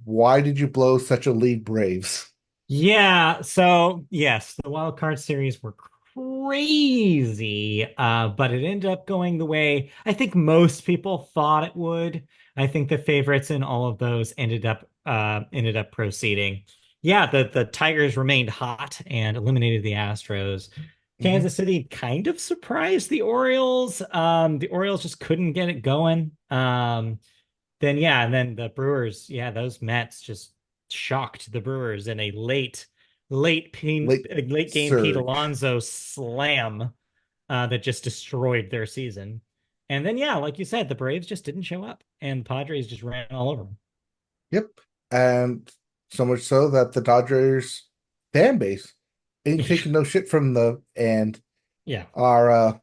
why did you blow such a lead Braves? Yeah, so yes, the wild card series were crazy, but it ended up going the way I think most people thought it would. I think the favorites in all of those ended up proceeding. Yeah, the Tigers remained hot and eliminated the Astros. Mhm. Kansas City kind of surprised the Orioles. The Orioles just couldn't get it going. Then yeah, and then the Brewers, yeah, those Mets just shocked the Brewers in a Late late game Pete surge. Alonso slam that just destroyed their season. And then yeah, like you said, the Braves just didn't show up, and the Padres just ran all over them. Yep. And so much so that the Dodgers fan base ain't taking no shit from the and Yeah. are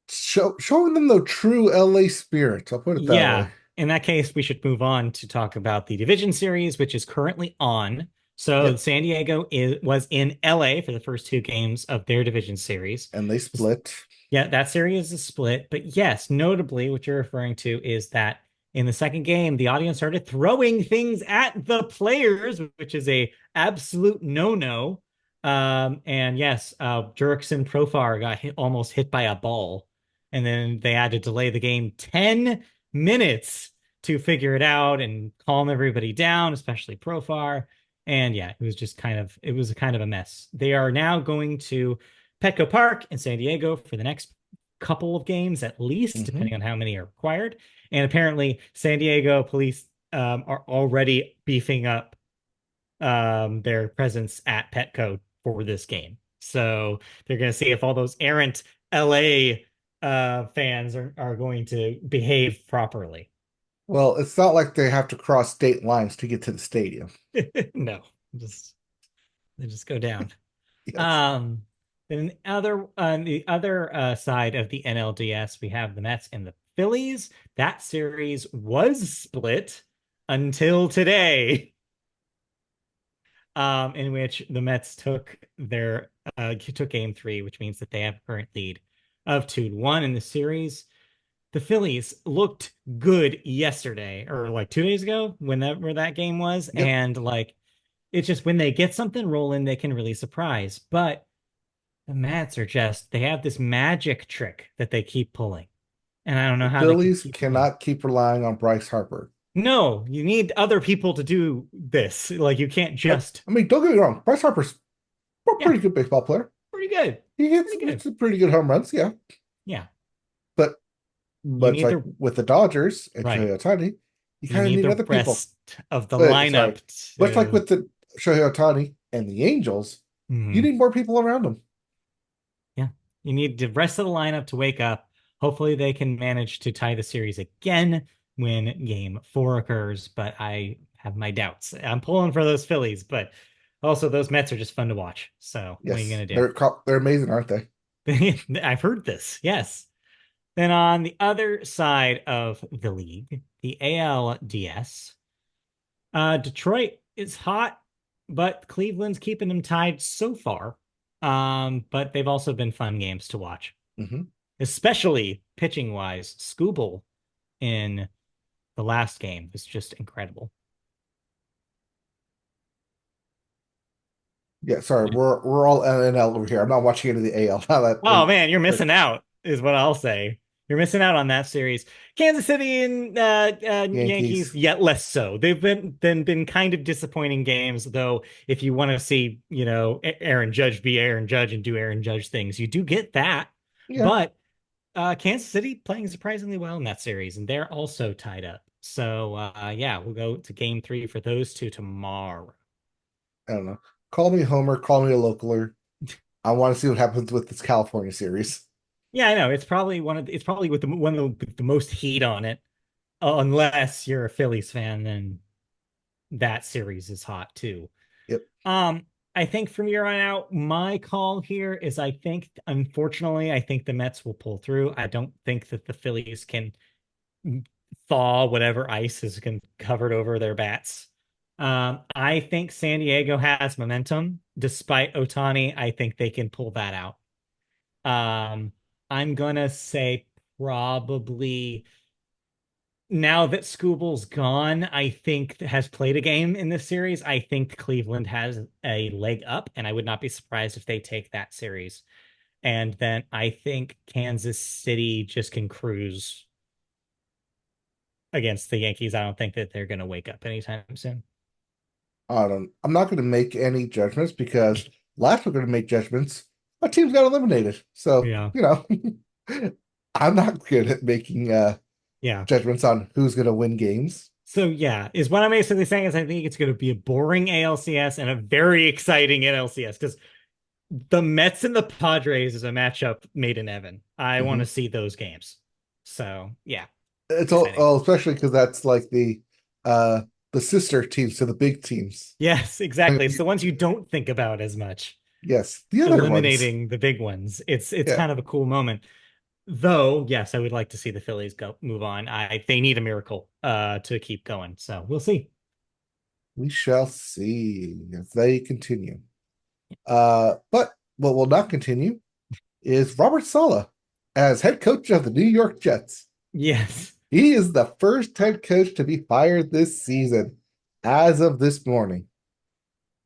showing them the true LA spirit. I'll put it that way. Yeah. In that case, we should move on to talk about the division series, which is currently on. So Yep. San Diego was in LA for the first two games of their division series. And they split. Yeah, that series is split. But yes, notably, what you're referring to is that in the second game, the audience started throwing things at the players, which is a absolute no-no. And yes, Jurickson Profar got almost hit by a ball, and then they had to delay the game 10 minutes to figure it out and calm everybody down, especially Profar. And yeah, it was a kind of a mess. They are now going to Petco Park in San Diego for the next couple of games, at least, Hmm. depending on how many are required. And apparently, San Diego police are already beefing up their presence at Petco for this game. So they're going to see if all those errant LA fans are going to behave properly. Well, it's not like they have to cross state lines to get to the stadium. No, just they just go down. Yes. Um, then on the other side of the NLDS, we have the Mets and the Phillies. That series was split until today, in which the Mets took game three, which means that they have a current lead of 2-1 in the series. The Phillies looked good yesterday, or like 2 days ago, whenever that game was, Yep. and like it's just when they get something rolling, they can really surprise. But the Mets are just, they have this magic trick that they keep pulling. And I don't know The how they can Phillies keep doing it. cannot keep relying on Bryce Harper. No, you need other people to do this. Like you can't just, I mean, don't get me wrong. Bryce Harper's a yeah, pretty good baseball player. pretty good. He hits Pretty good. some pretty good home runs, yeah. Yeah. But You much need like the with the Dodgers and right. Shohei Ohtani, you You kind of need need the other people. rest of the Sorry, lineup much like to with the Shohei Ohtani and the Angels, you Mhm. need more people around them. Yeah. You need the rest of the lineup to wake up. Hopefully they can manage to tie the series again when game four occurs, but I have my doubts. I'm pulling for those Phillies, but also those Mets are just fun to watch. So what are you Yes, gonna do? they're amazing, aren't they? I've heard this. Yes. Then on the other side of the league, the ALDS, Detroit is hot. but Cleveland's keeping them tied so far. But they've also been fun games to watch, Hmm. especially pitching wise. Scooble in the last game is just incredible. Yeah, sorry, we're all NL over here. I'm not watching any of the AL. Now that Oh man, you're but missing out, is what I'll say. You're missing out on that series. Kansas City and Yankees, Yankees. yet less so. They've been kind of disappointing games, though. If you want to see, Aaron Judge be Aaron Judge and do Aaron Judge things, you do get that. Yeah, But Kansas City playing surprisingly well in that series, and they're also tied up. So yeah, we'll go to game three for those two tomorrow. I don't know. Call me Homer, call me a localer. I want to see what happens with this California series. Yeah, I know. It's probably with the most heat on it. Unless you're a Phillies fan, then that series is hot too. Yep. Um, I think from here on out, my call here is unfortunately, I think the Mets will pull through. I don't think that the Phillies can thaw whatever ice has been covered over their bats. I think San Diego has momentum. Despite Otani, I think they can pull that out. Um, I'm gonna say probably now that Scooble's gone, I think has played a game in this series. I think Cleveland has a leg up, and I would not be surprised if they take that series. And then I think Kansas City just can cruise against the Yankees. I don't think that they're going to wake up anytime soon. I'm not going to make any judgments because last we're going to make judgments. My team's got eliminated. So, Yeah. I'm not good at making Yeah. judgments on who's going to win games. So yeah, is what I'm basically saying is I think it's going to be a boring ALCS and a very exciting NLCS because the Mets and the Padres is a matchup made in heaven. I want to Mhm. see those games. So yeah, It's all, exciting. oh, especially because that's like uh the sister teams to the big teams. Yes, exactly. It's the ones you don't think about as much. Yes, the other ones. Eliminating the big ones. It's Yeah, kind of a cool moment. Though, yes, I would like to see the Phillies go move on. They need a miracle to keep going. So we'll see. we shall see if they continue. But what will not continue is Robert Saleh as head coach of the New York Jets. Yes. He is the first head coach to be fired this season as of this morning.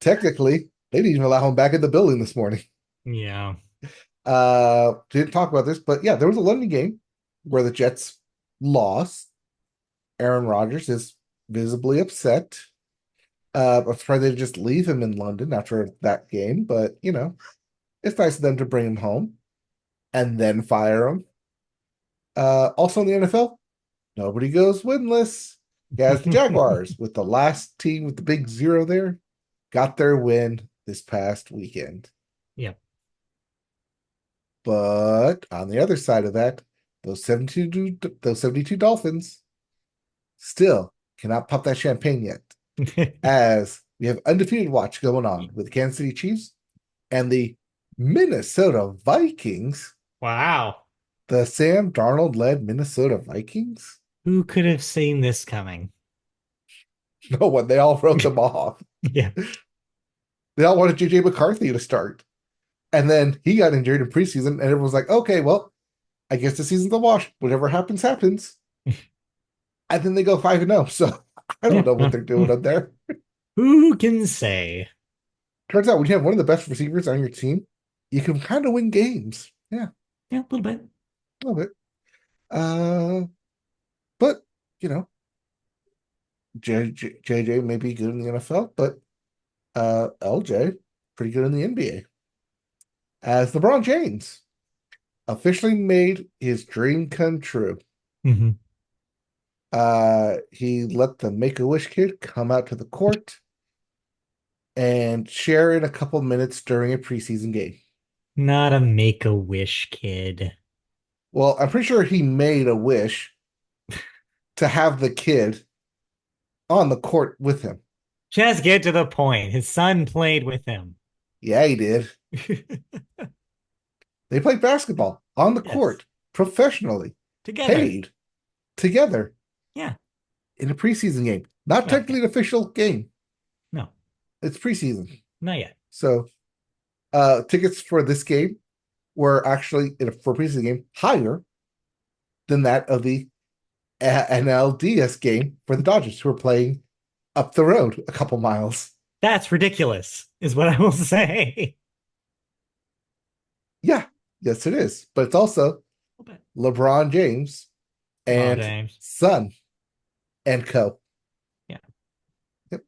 Technically, they didn't even allow him back in the building this morning. Yeah. Didn't talk about this, but yeah, there was a London game where the Jets lost. Aaron Rodgers is visibly upset. I'm surprised they just leave him in London after that game, but it's nice of them to bring him home and then fire him. Also in the NFL, nobody goes winless. As the Jaguars, with the last team with the big zero there, got their win this past weekend. Yep. But on the other side of that, those 72 Dolphins still cannot pop that champagne yet, as we have undefeated watch going on with the Kansas City Chiefs and the Minnesota Vikings, Wow. the Sam Darnold led Minnesota Vikings. Who could have seen this coming? No one, they all wrote them off. Yeah. They all wanted JJ McCarthy to start. And then he got injured in preseason, and everyone was like, okay, well, I guess the season's a wash. Whatever happens, happens. And then they go 5-0. So I don't Yeah. know what they're doing up there. Who can say? Turns out when you have one of the best receivers on your team, you can kind of win games. Yeah, Yeah, a little bit. a little bit. Uh, but, you know, JJ may be good in the NFL, but LJ, pretty good in the NBA. As LeBron James officially made his dream come true. Hmm. He let the Make-A-Wish kid come out to the court and share in a couple minutes during a preseason game. Not a make-a-wish kid. Well, I'm pretty sure he made a wish to have the kid on the court with him. Just get to the point. His son played with him. Yeah, he did. They played basketball on the Yes. court professionally, Together. paid together Yeah. in a preseason game. Not Well, yeah. technically an official game. No. It's preseason. Not yet. So tickets for this game were actually for a preseason game higher than that of the NLDS game for the Dodgers, who are playing up the road a couple miles. That's ridiculous, is what I will say. Yeah, yes, it is. But it's also LeBron James LeBron and James. Son and co. Yeah. Yep.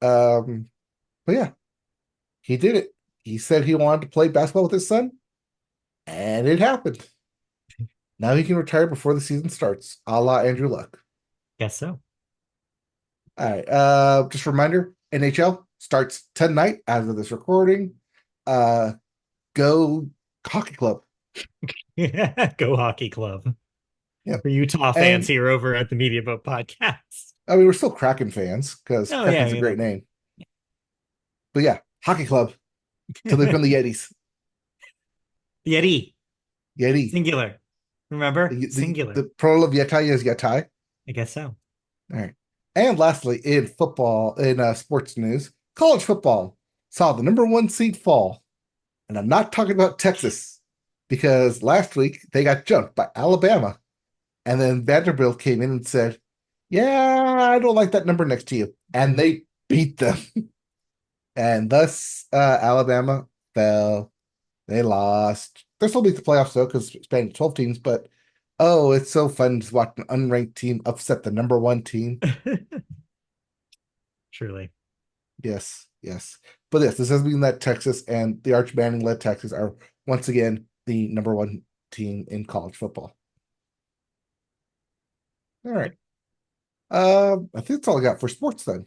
But yeah, he did it. He said he wanted to play basketball with his son, and it happened. Now he can retire before the season starts, a la Andrew Luck. Guess so. All right. Just a reminder, NHL starts tonight as of this recording. Go Hockey Club. Go Hockey Club. Yeah. For Utah fans And here over at the Media Boat Podcast. I mean, we're still Kraken fans because Oh, yeah. Kraken's a great name. But yeah, Hockey Club till they become the Yetis. Yeti. Yeti. Singular. Remember? The Singular. plural of Yetai is Yetai. I guess so. All right. And lastly, in football, in sports news, college football saw the number one seed fall. And I'm not talking about Texas because last week they got jumped by Alabama. And then Vanderbilt came in and said, yeah, I don't like that number next to you. And they beat them. And thus, Alabama fell. They lost. They're still beat the playoffs, though, because it's been 12 teams. But, oh, it's so fun to watch an unranked team upset the number one team. Truly. Yes, yes. But yes, this does mean that Texas and the Arch Manning-led Texas are once again the number one team in college football. All right. I think that's all I got for sports then.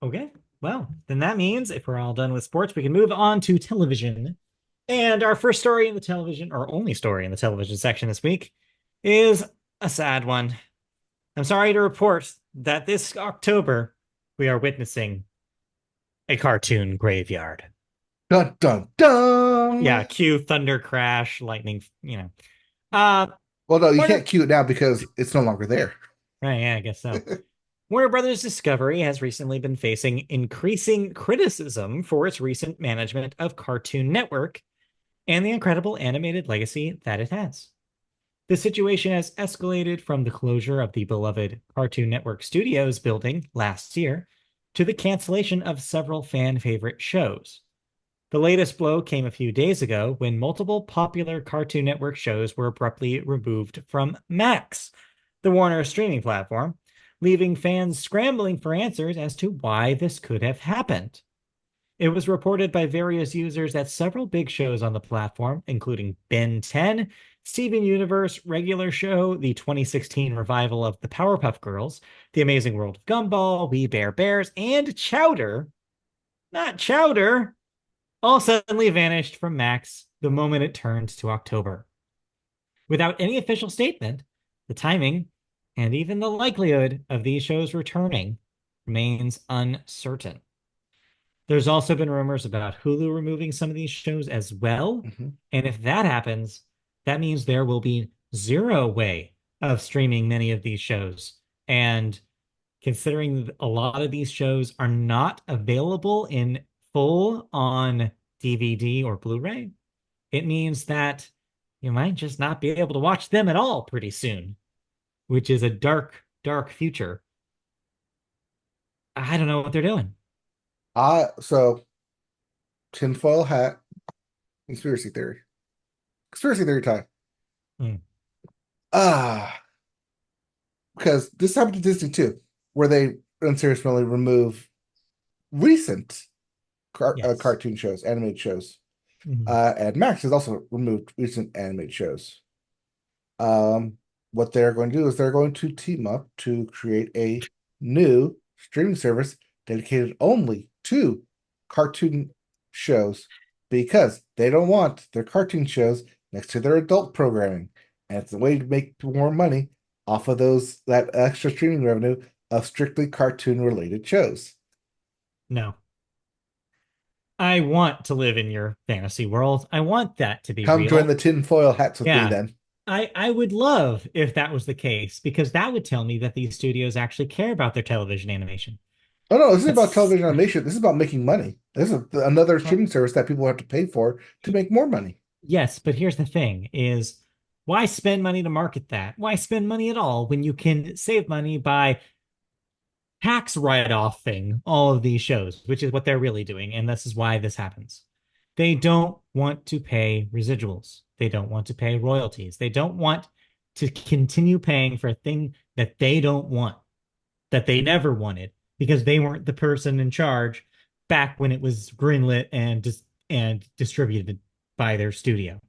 Okay. Well, then that means if we're all done with sports, we can move on to television. And our first story in the television, or only story in the television section this week, is a sad one. I'm sorry to report that this October we are witnessing a cartoon graveyard. Dun dun dun. Yeah, cue thunder crash, lightning, Well, no, you Warner... can't cue it now because it's no longer there. Right, yeah, I guess so. Warner Brothers Discovery has recently been facing increasing criticism for its recent management of Cartoon Network and the incredible animated legacy that it has. The situation has escalated from the closure of the beloved Cartoon Network Studios building last year to the cancellation of several fan favorite shows. The latest blow came a few days ago when multiple popular Cartoon Network shows were abruptly removed from Max, the Warner streaming platform, leaving fans scrambling for answers as to why this could have happened. It was reported by various users that several big shows on the platform, including Ben 10, Steven Universe, Regular Show, the 2016 revival of the Powerpuff Girls, The Amazing World of Gumball, We Bare Bears, and Chowder, not Chowder, all suddenly vanished from Max the moment it turned to October. Without any official statement, the timing and even the likelihood of these shows returning remains uncertain. There's also been rumors about Hulu removing some of these shows as well. Mm-hmm. And if that happens, that means there will be zero way of streaming many of these shows. And considering a lot of these shows are not available in full on DVD or Blu-ray, it means that you might just not be able to watch them at all pretty soon, which is a dark, dark future. I don't know what they're doing. So tinfoil hat, conspiracy theory. Conspiracy theory time. Because this happened to Disney too, where they unceremoniously remove recent cartoon shows, animated shows. And Max has also removed recent animated shows. What they're going to do is they're going to team up to create a new streaming service dedicated only to cartoon shows because they don't want their cartoon shows next to their adult programming. And it's a way to make more money off of that extra streaming revenue of strictly cartoon related shows. No. I want to live in your fantasy world. I want that to be Come real. join the tinfoil hats with me then. I would love if that was the case, because that would tell me that these studios actually care about their television animation. Oh no, this isn't about That's television animation. This is about making money. This is another streaming service that people have to pay for to make more money. yes, but here's the thing is why spend money to market that? Why spend money at all when you can save money by tax write-offing all of these shows, which is what they're really doing, and this is why this happens. They don't want to pay residuals. They don't want to pay royalties. They don't want to continue paying for a thing that they don't want, that they never wanted, because they weren't the person in charge back when it was greenlit and distributed by their studio.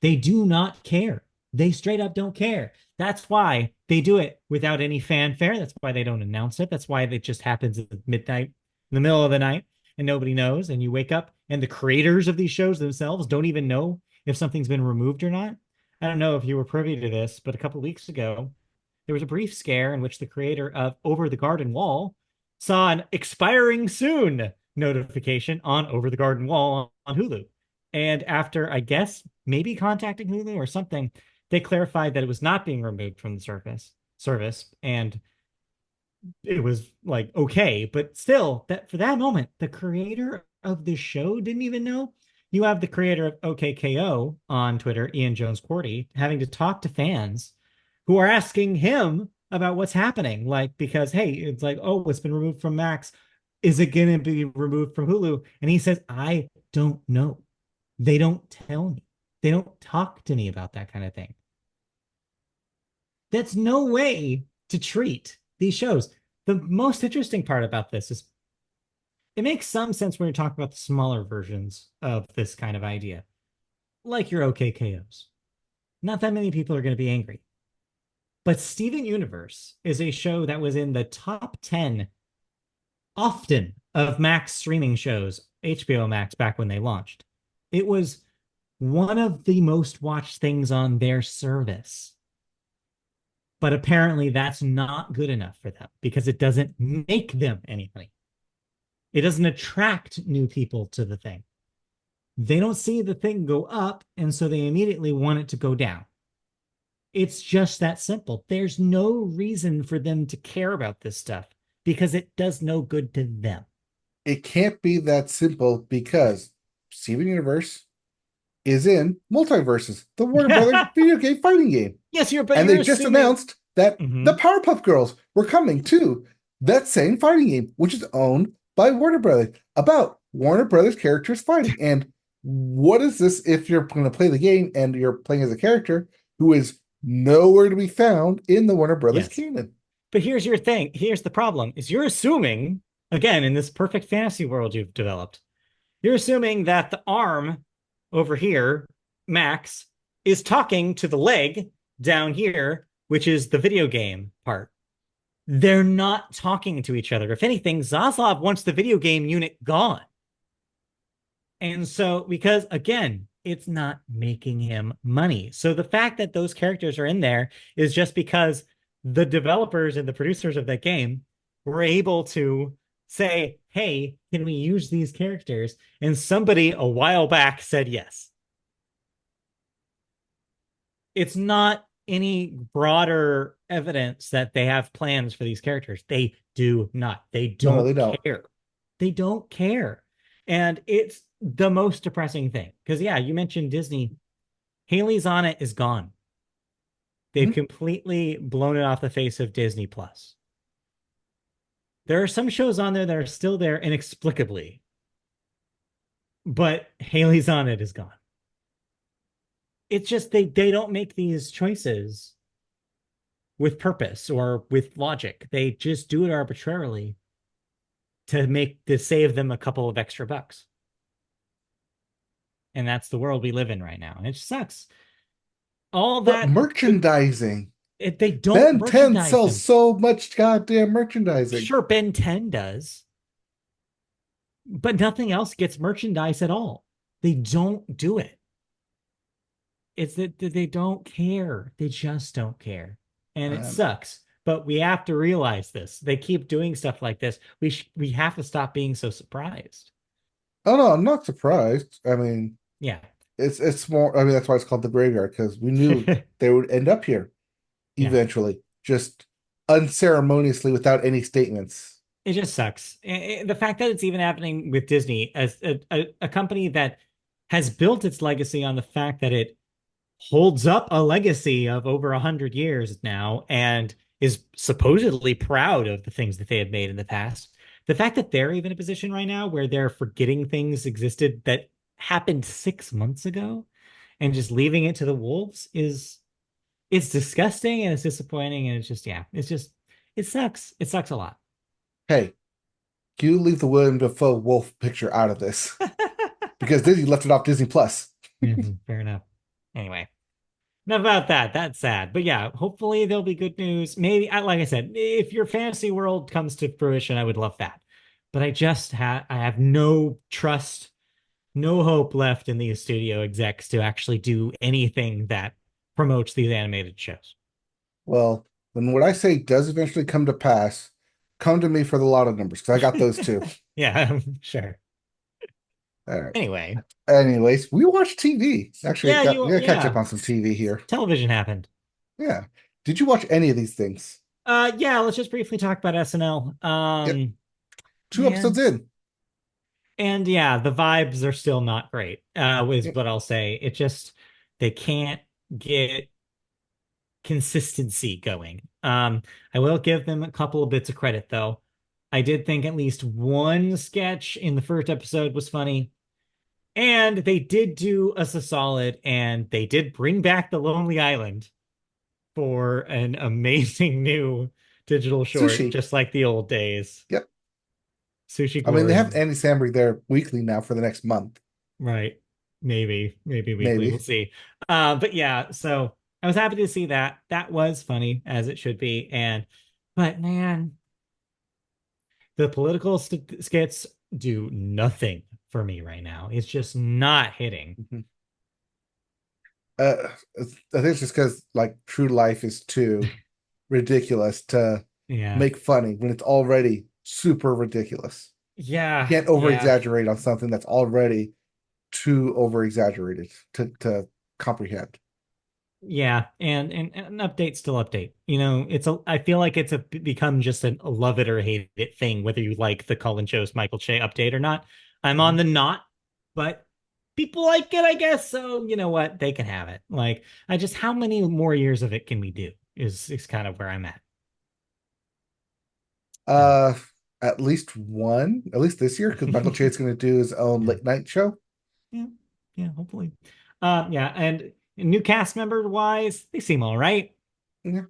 They do not care. They straight up don't care. That's why they do it without any fanfare. That's why they don't announce it. That's why it just happens at midnight, in the middle of the night, and nobody knows. And you wake up, and the creators of these shows themselves don't even know if something's been removed or not. I don't know if you were privy to this, but a couple of weeks ago, there was a brief scare in which the creator of Over the Garden Wall saw an expiring soon notification on Over the Garden Wall on Hulu. And after, I guess, maybe contacting Hulu or something, they clarified that it was not being removed from the service, and it was like okay, but still, that for that moment, the creator of the show didn't even know. You have the creator of OKKO on Twitter, Ian Jones Quarty, having to talk to fans who are asking him about what's happening, like because hey, it's like oh, it's been removed from Max. Is it going to be removed from Hulu? And he says, I don't know. They don't tell me. They don't talk to me about that kind of thing. That's no way to treat these shows. The most interesting part about this is it makes some sense when you're talking about the smaller versions of this kind of idea, like your OKKOs. Not that many people are going to be angry. But Steven Universe is a show that was in the top 10 often of Max streaming shows, HBO Max, back when they launched. It was one of the most watched things on their service. But apparently that's not good enough for them because it doesn't make them any money. It doesn't attract new people to the thing. They don't see the thing go up, and so they immediately want it to go down. It's just that simple. There's no reason for them to care about this stuff because it does no good to them. It can't be that simple because Steven Universe is in Multiverses, the Warner Brothers video game fighting game. Yes, but And you're they just assuming. announced that the Powerpuff Girls were coming to that same fighting game, which is owned by Warner Brothers, about Warner Brothers characters fighting. And what is this if you're going to play the game and you're playing as a character who is nowhere to be found in the Warner Brothers Yes. canon? But here's your thing. Here's the problem is you're assuming, again, in this perfect fantasy world you've developed, you're assuming that the arm over here, Max, is talking to the leg down here, which is the video game part. They're not talking to each other. If anything, Zaslav wants the video game unit gone. And so, because again, it's not making him money. So the fact that those characters are in there is just because the developers and the producers of that game were able to say, hey, can we use these characters? And somebody a while back said yes. It's not any broader evidence that they have plans for these characters. They do not. They No, don't they don't. care. They don't care. And it's the most depressing thing. Because, yeah, you mentioned Disney. Haley's on it is gone. They've completely blown it off the face of Disney Plus. There are some shows on there that are still there inexplicably, but Haley's on it is gone. It's just they don't make these choices with purpose or with logic. They just do it arbitrarily to save them a couple of extra bucks. And that's the world we live in right now. And it sucks. All But that merchandising. they don't Ben 10 merchandise sells them. so much goddamn merchandising. Sure, Ben 10 does, but nothing else gets merchandise at all. They don't do it. It's that they don't care. They just don't care. And it sucks. But we have to realize this. They keep doing stuff like this. We have to stop being so surprised. Oh no, I'm not surprised. I mean, Yeah. it's more. I mean, that's why it's called the graveyard because we knew they would end up here Yeah. eventually, just unceremoniously without any statements. It just sucks. The fact that it's even happening with Disney as a company that has built its legacy on the fact that it holds up a legacy of over 100 years now and is supposedly proud of the things that they have made in the past. The fact that they're even in a position right now where they're forgetting things existed that happened 6 months ago and just leaving it to the wolves is it's disgusting and it's disappointing and it's just yeah, it's just it sucks. It sucks a lot. Hey, can you leave the William Dafoe wolf picture out of this? Because Disney left it off Disney Plus. Mhm, fair enough. Anyway, enough about that. That's sad. But yeah, hopefully there'll be good news. Maybe, like I said, if your fantasy world comes to fruition, I would love that. But I have no trust, no hope left in these studio execs to actually do anything that promotes these animated shows. Well, when what I say does eventually come to pass, come to me for the lotto numbers because I got those too. Yeah, sure. All right. Anyway, Anyways, we watch TV. Actually, yeah, we gotta catch up yeah, on some TV here. television happened. Yeah. Did you watch any of these things? Yeah, let's just briefly talk about SNL. Yep. Two episodes Man, in. and yeah, the vibes are still not great, is Yep. what I'll say. It just, they can't get consistency going. I will give them a couple of bits of credit, though. I did think at least one sketch in the first episode was funny, and they did do us a solid, and they did bring back the Lonely Island for an amazing new digital short, Sushi. just like the old days. Yep. Sushi I mean, they have Glory. Andy Samberg there weekly now for the next month. Right. Maybe weekly. We'll Maybe. see. But yeah, so I was happy to see that. That was funny as it should be. But man, the political skits do nothing for me right now. It's just not hitting. Mhm. I think it's just because like true life is too ridiculous to Yeah. make funny when it's already super ridiculous. You Yeah. can't over Yeah. exaggerate on something that's already too over exaggerated to comprehend. Yeah, and an update still update. I feel like it's become just a love it or hate it thing, whether you like the Colin Jost Michael Che update or not. I'm on Mhm. the not, but people like it, I guess. So you know what? They can have it. Like, how many more years of it can we do? Is kind of where I'm at. So Uh, at least one, at least this year, because Michael Che's going to do his own yeah, late night show. yeah, yeah. Hopefully, yeah. And new cast member wise, they seem all right. Yeah,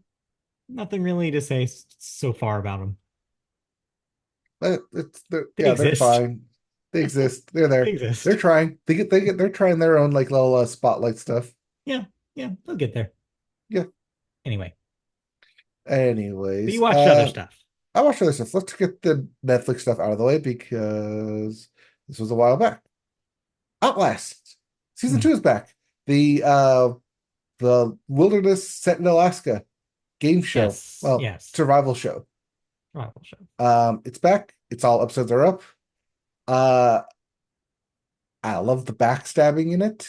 Nothing really to say so far about them. but They yeah, they're exist. fine. They exist. They're They there. They're exist. trying. They're trying their own like little spotlight stuff. Yeah, yeah, they'll get there. Yeah. Anyway, but you Anyways, watched other stuff. I watched other stuff. Let's get the Netflix stuff out of the way because this was a while back. Outlast season Hmm. 2 is back. The wilderness set in Alaska game show. Yes, Well, yes. survival show. Rival show. It's back. It's all episodes are up. Uh, I love the backstabbing in it.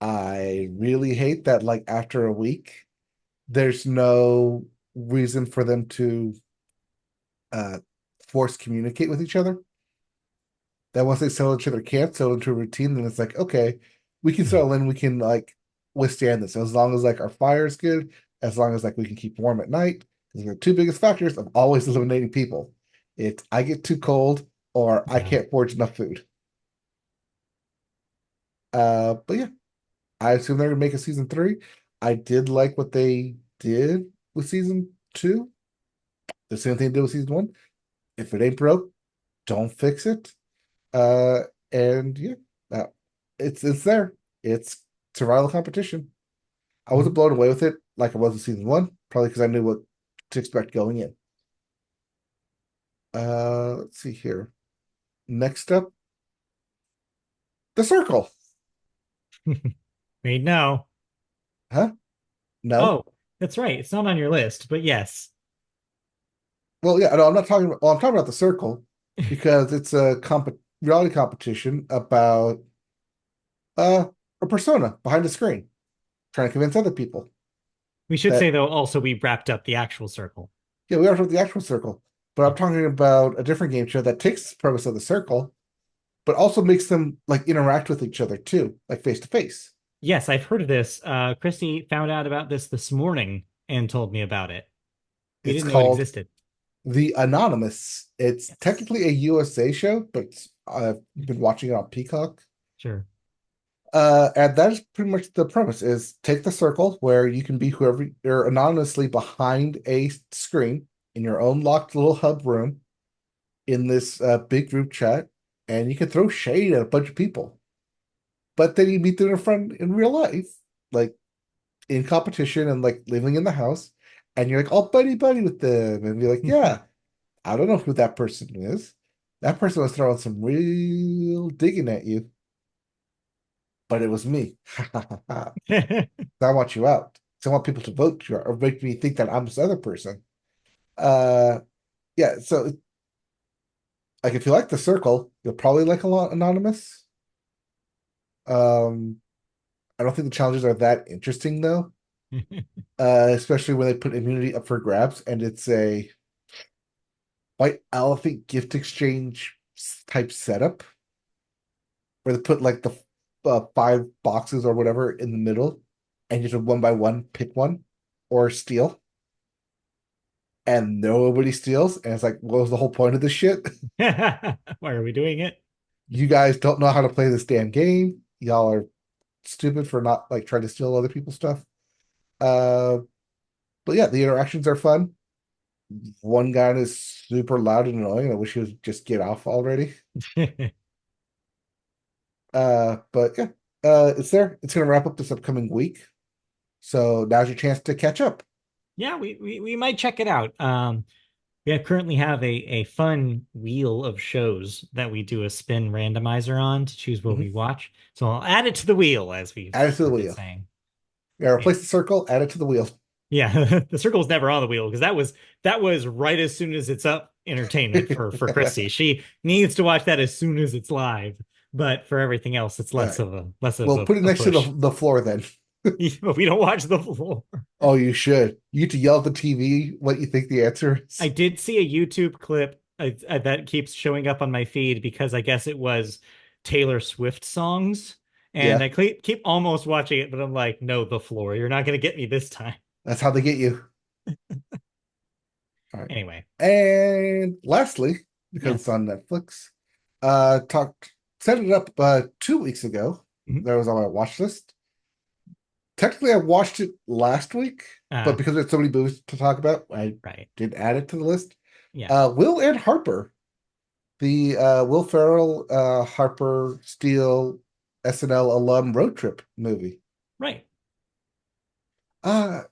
I really hate that, like, after a week, there's no reason for them to uh force communicate with each other. That once they settle each other can't settle into a routine, then it's like, okay, we can Hmm. settle in, we can like withstand this as long as like our fire is good, as long as like we can keep warm at night. Because the two biggest factors of always eliminating people. It's I get too cold or I Yeah. can't forage enough food. But yeah, I assume they're gonna make a season 3. I did like what they did with season 2. The same thing they did with season 1. If it ain't broke, don't fix it. Uh, and yeah, uh, it's there. It's survival competition. I wasn't Mhm. blown away with it like I was in season 1, probably because I knew what to expect going in. Let's see here. Next up, the circle. Wait, no. Huh? No. Oh, that's right. It's not on your list, but yes. Well, yeah, no, I'm not talking about. Well, I'm talking about the circle because it's a reality competition about a persona behind a screen trying to convince other people We should say that though, also we wrapped up the actual circle. yeah, we are with the actual circle. but I'm talking about a different game show that takes the premise of the circle, but also makes them like interact with each other too, like face to face. Yes, I've heard of this. Christy found out about this morning and told me about it. We It's didn't know it called existed. The Anonymous. It's Yes, technically a USA show, but I've been watching it on Peacock. sure. And that is pretty much the premise is take the circle where you can be whoever you're anonymously behind a screen in your own locked little hub room in this big group chat, and you can throw shade at a bunch of people. But then you meet them in front in real life, like in competition and like living in the house, and you're like all buddy buddy with them, and you're like, yeah, I don't know who that person is. That person was throwing some real digging at you, but it was me. I want you out. So I want people to vote you or make me think that I'm this other person. Uh, yeah. So like, if you like the circle, you'll probably like a lot anonymous. Um, I don't think the challenges are that interesting though. Especially when they put immunity up for grabs, and it's a white elephant gift exchange type setup where they put like the five boxes or whatever in the middle, and you just one by one pick one or steal, and nobody steals. And it's like, what was the whole point of this shit? Why are we doing it? You guys don't know how to play this damn game. Y'all are stupid for not like trying to steal other people's stuff. Uh, but yeah, the interactions are fun. One guy is super loud and annoying. I wish he would just get off already. But yeah, it's there. It's gonna wrap up this upcoming week. So now's your chance to catch up. Yeah, we might check it out. We currently have a fun wheel of shows that we do a spin randomizer on to choose what Mhm. we watch. So I'll add it to the wheel, as Add it to the we've been wheel. saying. Yeah, Yeah. replace the circle, add it to the wheel. Yeah, the circle was never on the wheel because that was right as soon as it's up entertainment for Chrissy. She needs to watch that as soon as it's live. But for everything else, it's All less right. of Well, put it a next to push. the floor then. But we don't watch the floor. Oh, you should. You get to yell at the TV what you think the answer I is. did see a YouTube clip that keeps showing up on my feed because I guess it was Taylor Swift songs. And Yeah, I keep almost watching it, but I'm like, no, the floor. You're not going to get me this time. that's how they get you. All right. Anyway, And lastly, because it's yes. on Netflix, talked set it up 2 weeks ago. Mhm. That was on my watch list. Technically, I watched it last week, but Uh, because there's so many movies to talk about, I right. did add it to the list. Yeah. Will and Harper, the Will Ferrell, Harper Steele SNL alum road trip movie. Right. Uh,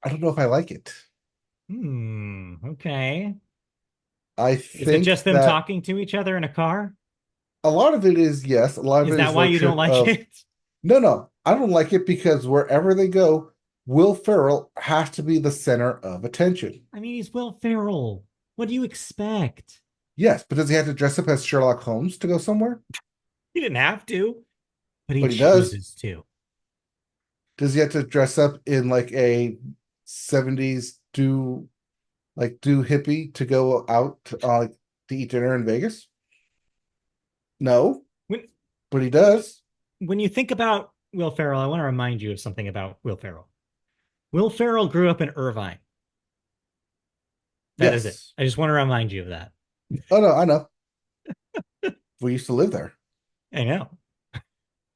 I don't know if I like it. Okay. I Is it think just them that talking to each other in a car? a lot of it is yes, a lot of Is it that is why road you don't trip like of it? no, I don't like it because wherever they go, Will Ferrell has to be the center of attention. I mean, he's Will Ferrell. What do you expect? Yes, but does he have to dress up as Sherlock Holmes to go somewhere? He didn't have to, but he But he does. chooses to. Does he have to dress up in like a 70s do hippie to go out like to eat dinner in Vegas? No, When but he does. when you think about Will Ferrell, I want to remind you of something about Will Ferrell. Will Ferrell grew up in Irvine. That is it. Yes. I just want to remind you of that. Oh no, I know. We used to live there. I know.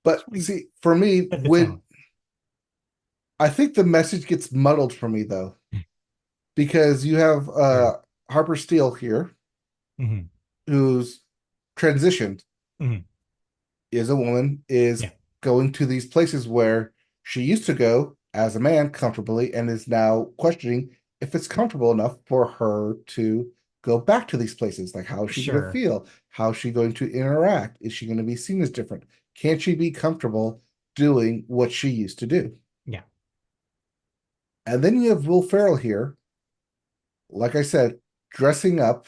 But see, for me, Set the when tone. I think the message gets muddled for me though, because you have Sure. Harper Steele here, Hmm. who's transitioned, Hmm. is a woman, is Yeah. going to these places where she used to go as a man comfortably and is now questioning if it's comfortable enough for her to go back to these places. Like, how is she going to Sure. feel? How is she going to interact? Is she going to be seen as different? Can she be comfortable doing what she used to do? Yeah. And then you have Will Ferrell here, like I said, dressing up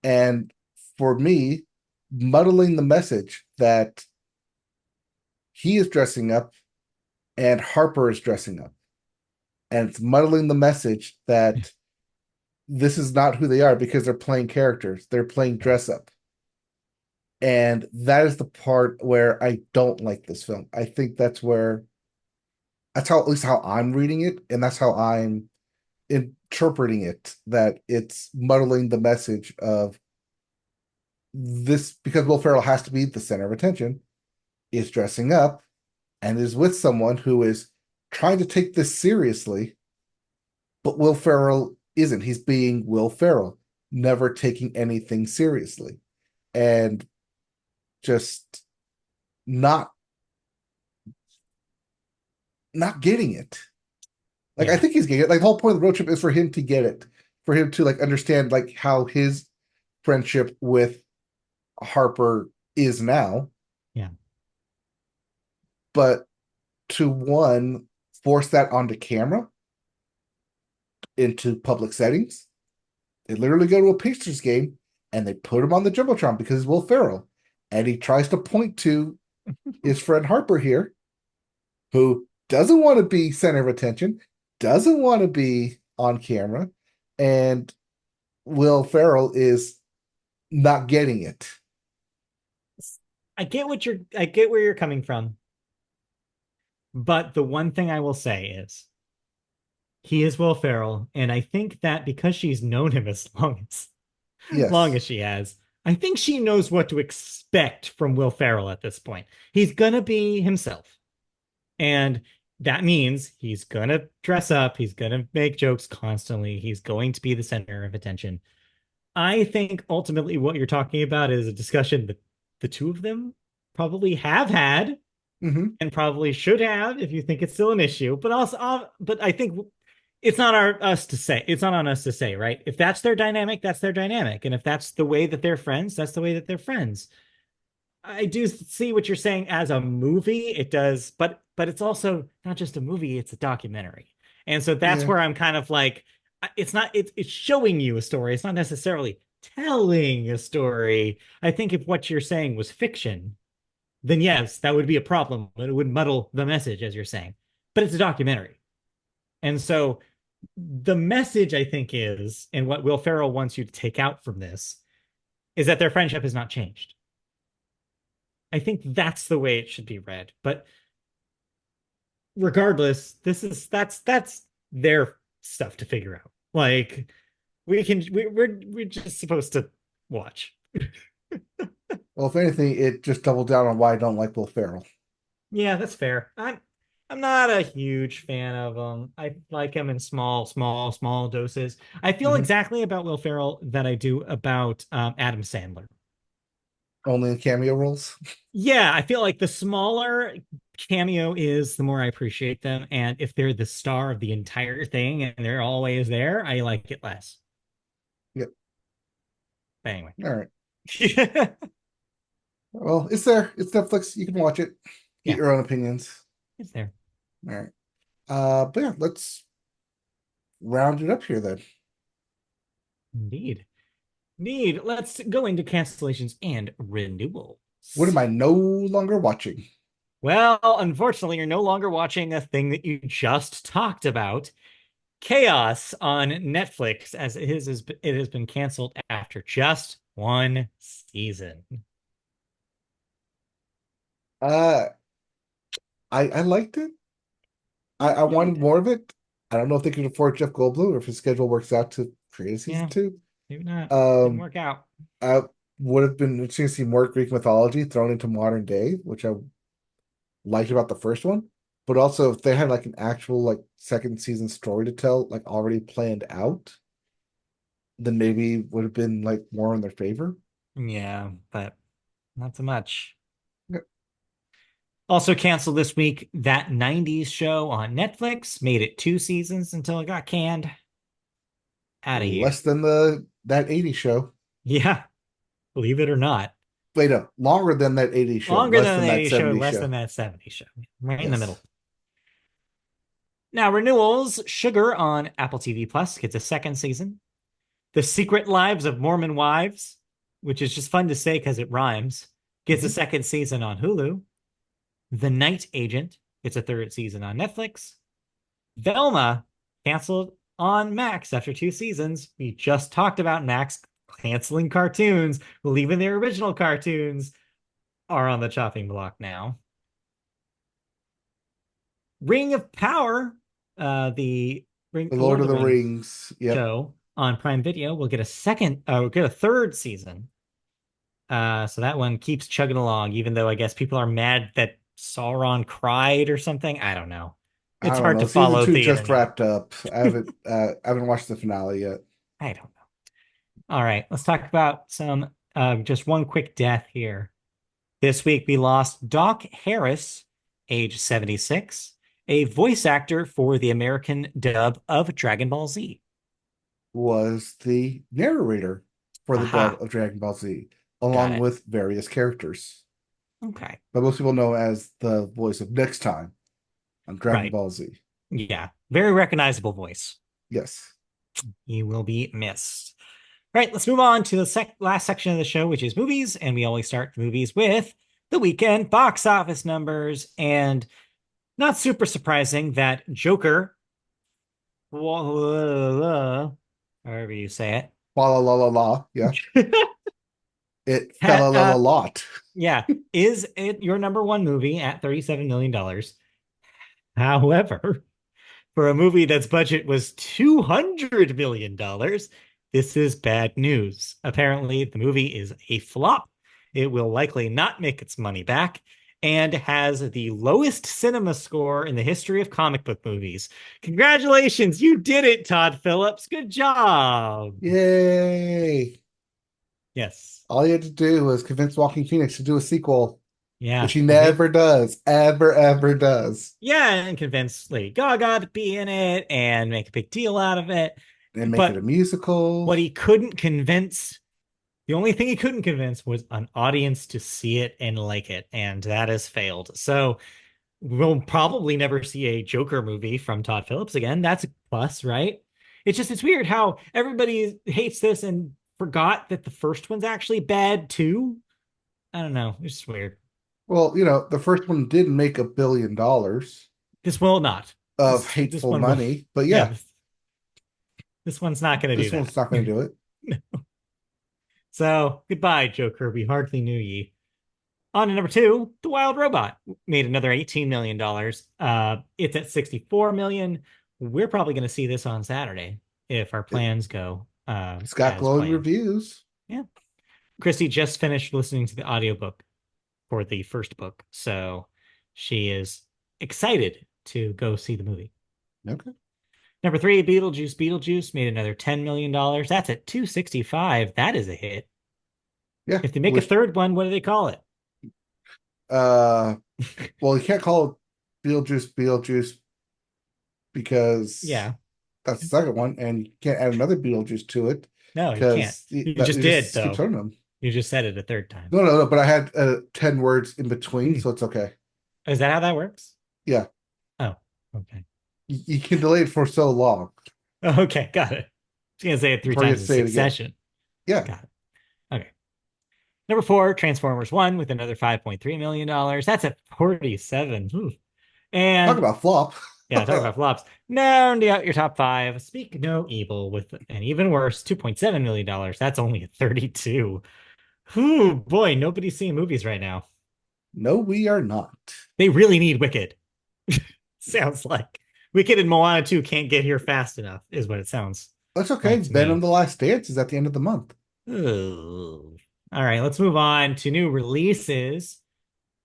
and for me, muddling the message that he is dressing up and Harper is dressing up. And it's muddling the message that this is not who they are because they're playing characters. They're playing Right. dress up. And that is the part where I don't like this film. I think that's how, at least how I'm reading it, and that's how I'm interpreting it, that it's muddling the message of this because Will Ferrell has to be the center of attention, is dressing up and is with someone who is trying to take this seriously, but Will Ferrell isn't. He's being Will Ferrell, never taking anything seriously, and just not not getting it. Like I Yeah. think he's getting it. Like the whole point of the road trip is for him to get it, for him to like understand like how his friendship with Harper is now, Yeah. but to one force that onto camera into public settings. They literally go to a Pacers game and they put him on the jumbotron because it's Will Ferrell, and he tries to point to his friend Harper here, who doesn't want to be center of attention, doesn't want to be on camera, and Will Ferrell is not getting it. I get where you're coming from. But the one thing I will say is he is Will Ferrell, and I think that because she's known him as long Yes. as she has, I think she knows what to expect from Will Ferrell at this point. He's gonna be himself. And that means he's gonna dress up, he's gonna make jokes constantly, he's going to be the center of attention. I think ultimately what you're talking about is a discussion that the two of them probably have had Mm-hmm. and probably should have if you think it's still an issue. But also, but I think it's not our us to say. It's not on us to say, right? If that's their dynamic, that's their dynamic, and if that's the way that they're friends, that's the way that they're friends. I do see what you're saying as a movie. It does, but it's also not just a movie; it's a documentary, and so that's Yeah. where I'm kind of like, it's not. It's showing you a story. It's not necessarily telling a story. I think if what you're saying was fiction, then yes, that would be a problem. It would muddle the message, as you're saying. But it's a documentary. And so the message, I think, is, and what Will Ferrell wants you to take out from this, is that their friendship has not changed. I think that's the way it should be read. But regardless, that's their stuff to figure out. Like we're just supposed to watch. Well, if anything, it just doubled down on why I don't like Will Ferrell. Yeah, that's fair. I'm not a huge fan of him. I like him in small doses. I feel Mm-hmm. exactly about Will Ferrell that I do about Adam Sandler. Only in cameo roles. Yeah, I feel like the smaller cameo is, the more I appreciate them. And if they're the star of the entire thing and they're always there, I like it less. Yep. But anyway. All right. Well, it's there. It's Netflix. You can watch it. Get Yeah, your own opinions. it's there. All right. But yeah, let's round it up here then. Indeed. Indeed. Let's go into cancellations and renewals. What am I no longer watching? Well, unfortunately, you're no longer watching a thing that you just talked about. Chaos on Netflix, as it has been canceled after just one season. Uh, I liked it. I Yeah, wanted more of it. I don't know if they can afford Jeff Goldblum or if his schedule works out to create a season yeah, two. maybe not. Didn't Um, work out. I would have been interesting to see more Greek mythology thrown into modern day, which I liked about the first one. But also, if they had like an actual like second season story to tell, like already planned out, then maybe would have been like more in their favor. Yeah, but not so much. Yeah. Also canceled this week, that 90s show on Netflix. Made it two seasons until it got canned. Out of here. Less than the that 80s show. Yeah, believe it or not. Wait, no, longer than that 80s show, Longer less than than the that 80s show, 70s less show. than that 70s show. Right in the Yes. middle. Now, renewals, Sugar on Apple TV Plus gets a second season. The Secret Lives of Mormon Wives, which is just fun to say because it rhymes, gets a Mhm. second season on Hulu. The Night Agent gets a third season on Netflix. Velma canceled on Max after 2 seasons. We just talked about Max canceling cartoons, leaving their original cartoons are on the chopping block now. Ring of Power, the The Lord Lord of of the the Rings Rings. Yep. show on Prime Video will get we'll get a third season. So that one keeps chugging along, even though I guess people are mad that Sauron cried or something. I don't know. It's I don't hard know. to Season follow two the just internet. wrapped up. I haven't watched the finale yet. I don't know. All right, let's talk about some just one quick death here. This week we lost Doc Harris, age 76, a voice actor for the American dub of Dragon Ball Z. Was the narrator for the dub Aha, of Dragon Ball Z, got along it. with various characters. Okay. But most people know as the voice of Next Time on Dragon Right. Ball Z. Yeah. Very recognizable voice. Yes. He will be missed. All right, let's move on to the last section of the show, which is movies. And we always start movies with the weekend box office numbers. And not super surprising that Joker, however you say La la la la la. Yeah. it, It fell a la la lot. yeah, is it your number one movie at $37 million. However, for a movie that's budget was $200 million, this is bad news. Apparently, the movie is a flop. It will likely not make its money back and has the lowest cinema score in the history of comic book movies. Congratulations, you did it, Todd Phillips. Good job. Yay. Yes. All you had to do was convince Walking Phoenix to do a sequel, which Yeah. he never does. Ever, ever does. Yeah, and convince Lady Gaga to be in it and make a big deal out of it. And make it a But musical. what he couldn't convince the only thing he couldn't convince was an audience to see it and like it, and that has failed. So we'll probably never see a Joker movie from Todd Phillips again. That's a plus, right? It's weird how everybody hates this and forgot that the first one's actually bad too. I don't know. It's just weird. Well, the first one did make $1 billion This will not. of This hateful one will. money, but Yeah, yeah, this one's not going to do this one's not that. going to do it. So goodbye, Joker. We hardly knew ye. On to number two, The Wild Robot made another $18 million. It's at 64 million. We're probably going to see this on Saturday if our It, plans go it's got as glowing planned. reviews. Yeah. Christy just finished listening to the audiobook for the first book, so she is excited to go see the movie. Okay. Number three, Beetlejuice. Beetlejuice made another $10 million. That's at 265. That is a hit. Yeah. If they make a third one, what do they call it? Uh, well, you can't call it Beetlejuice because Yeah. that's the second one, and you can't add another Beetlejuice to it No, you can't. because You that just you did, just keep though. turning them. You just said it a third time. No, no, no. But I had 10 words in between, Hmm. so it's okay. Is that how that works? Yeah. Oh, okay. You can delay it for so long Okay, got it. I was going to say it three before you times in say it again. succession. Yeah. Got it. Okay. Number four, Transformers 1 with another $5.3 million. That's at 47. Ooh. Talk And about flop. yeah, talk about flops. Round out your top five. Speak No Evil with an even worse $2.7 million. That's only at 32. Ooh, boy, nobody's seeing movies right now. No, we are not. They really need Wicked. Sounds like Wicked and Moana 2 can't get here fast enough, is what it sounds That's okay. like to Venom: me. The Last Dance is at the end of the month. Ooh. All right, let's move on to new releases.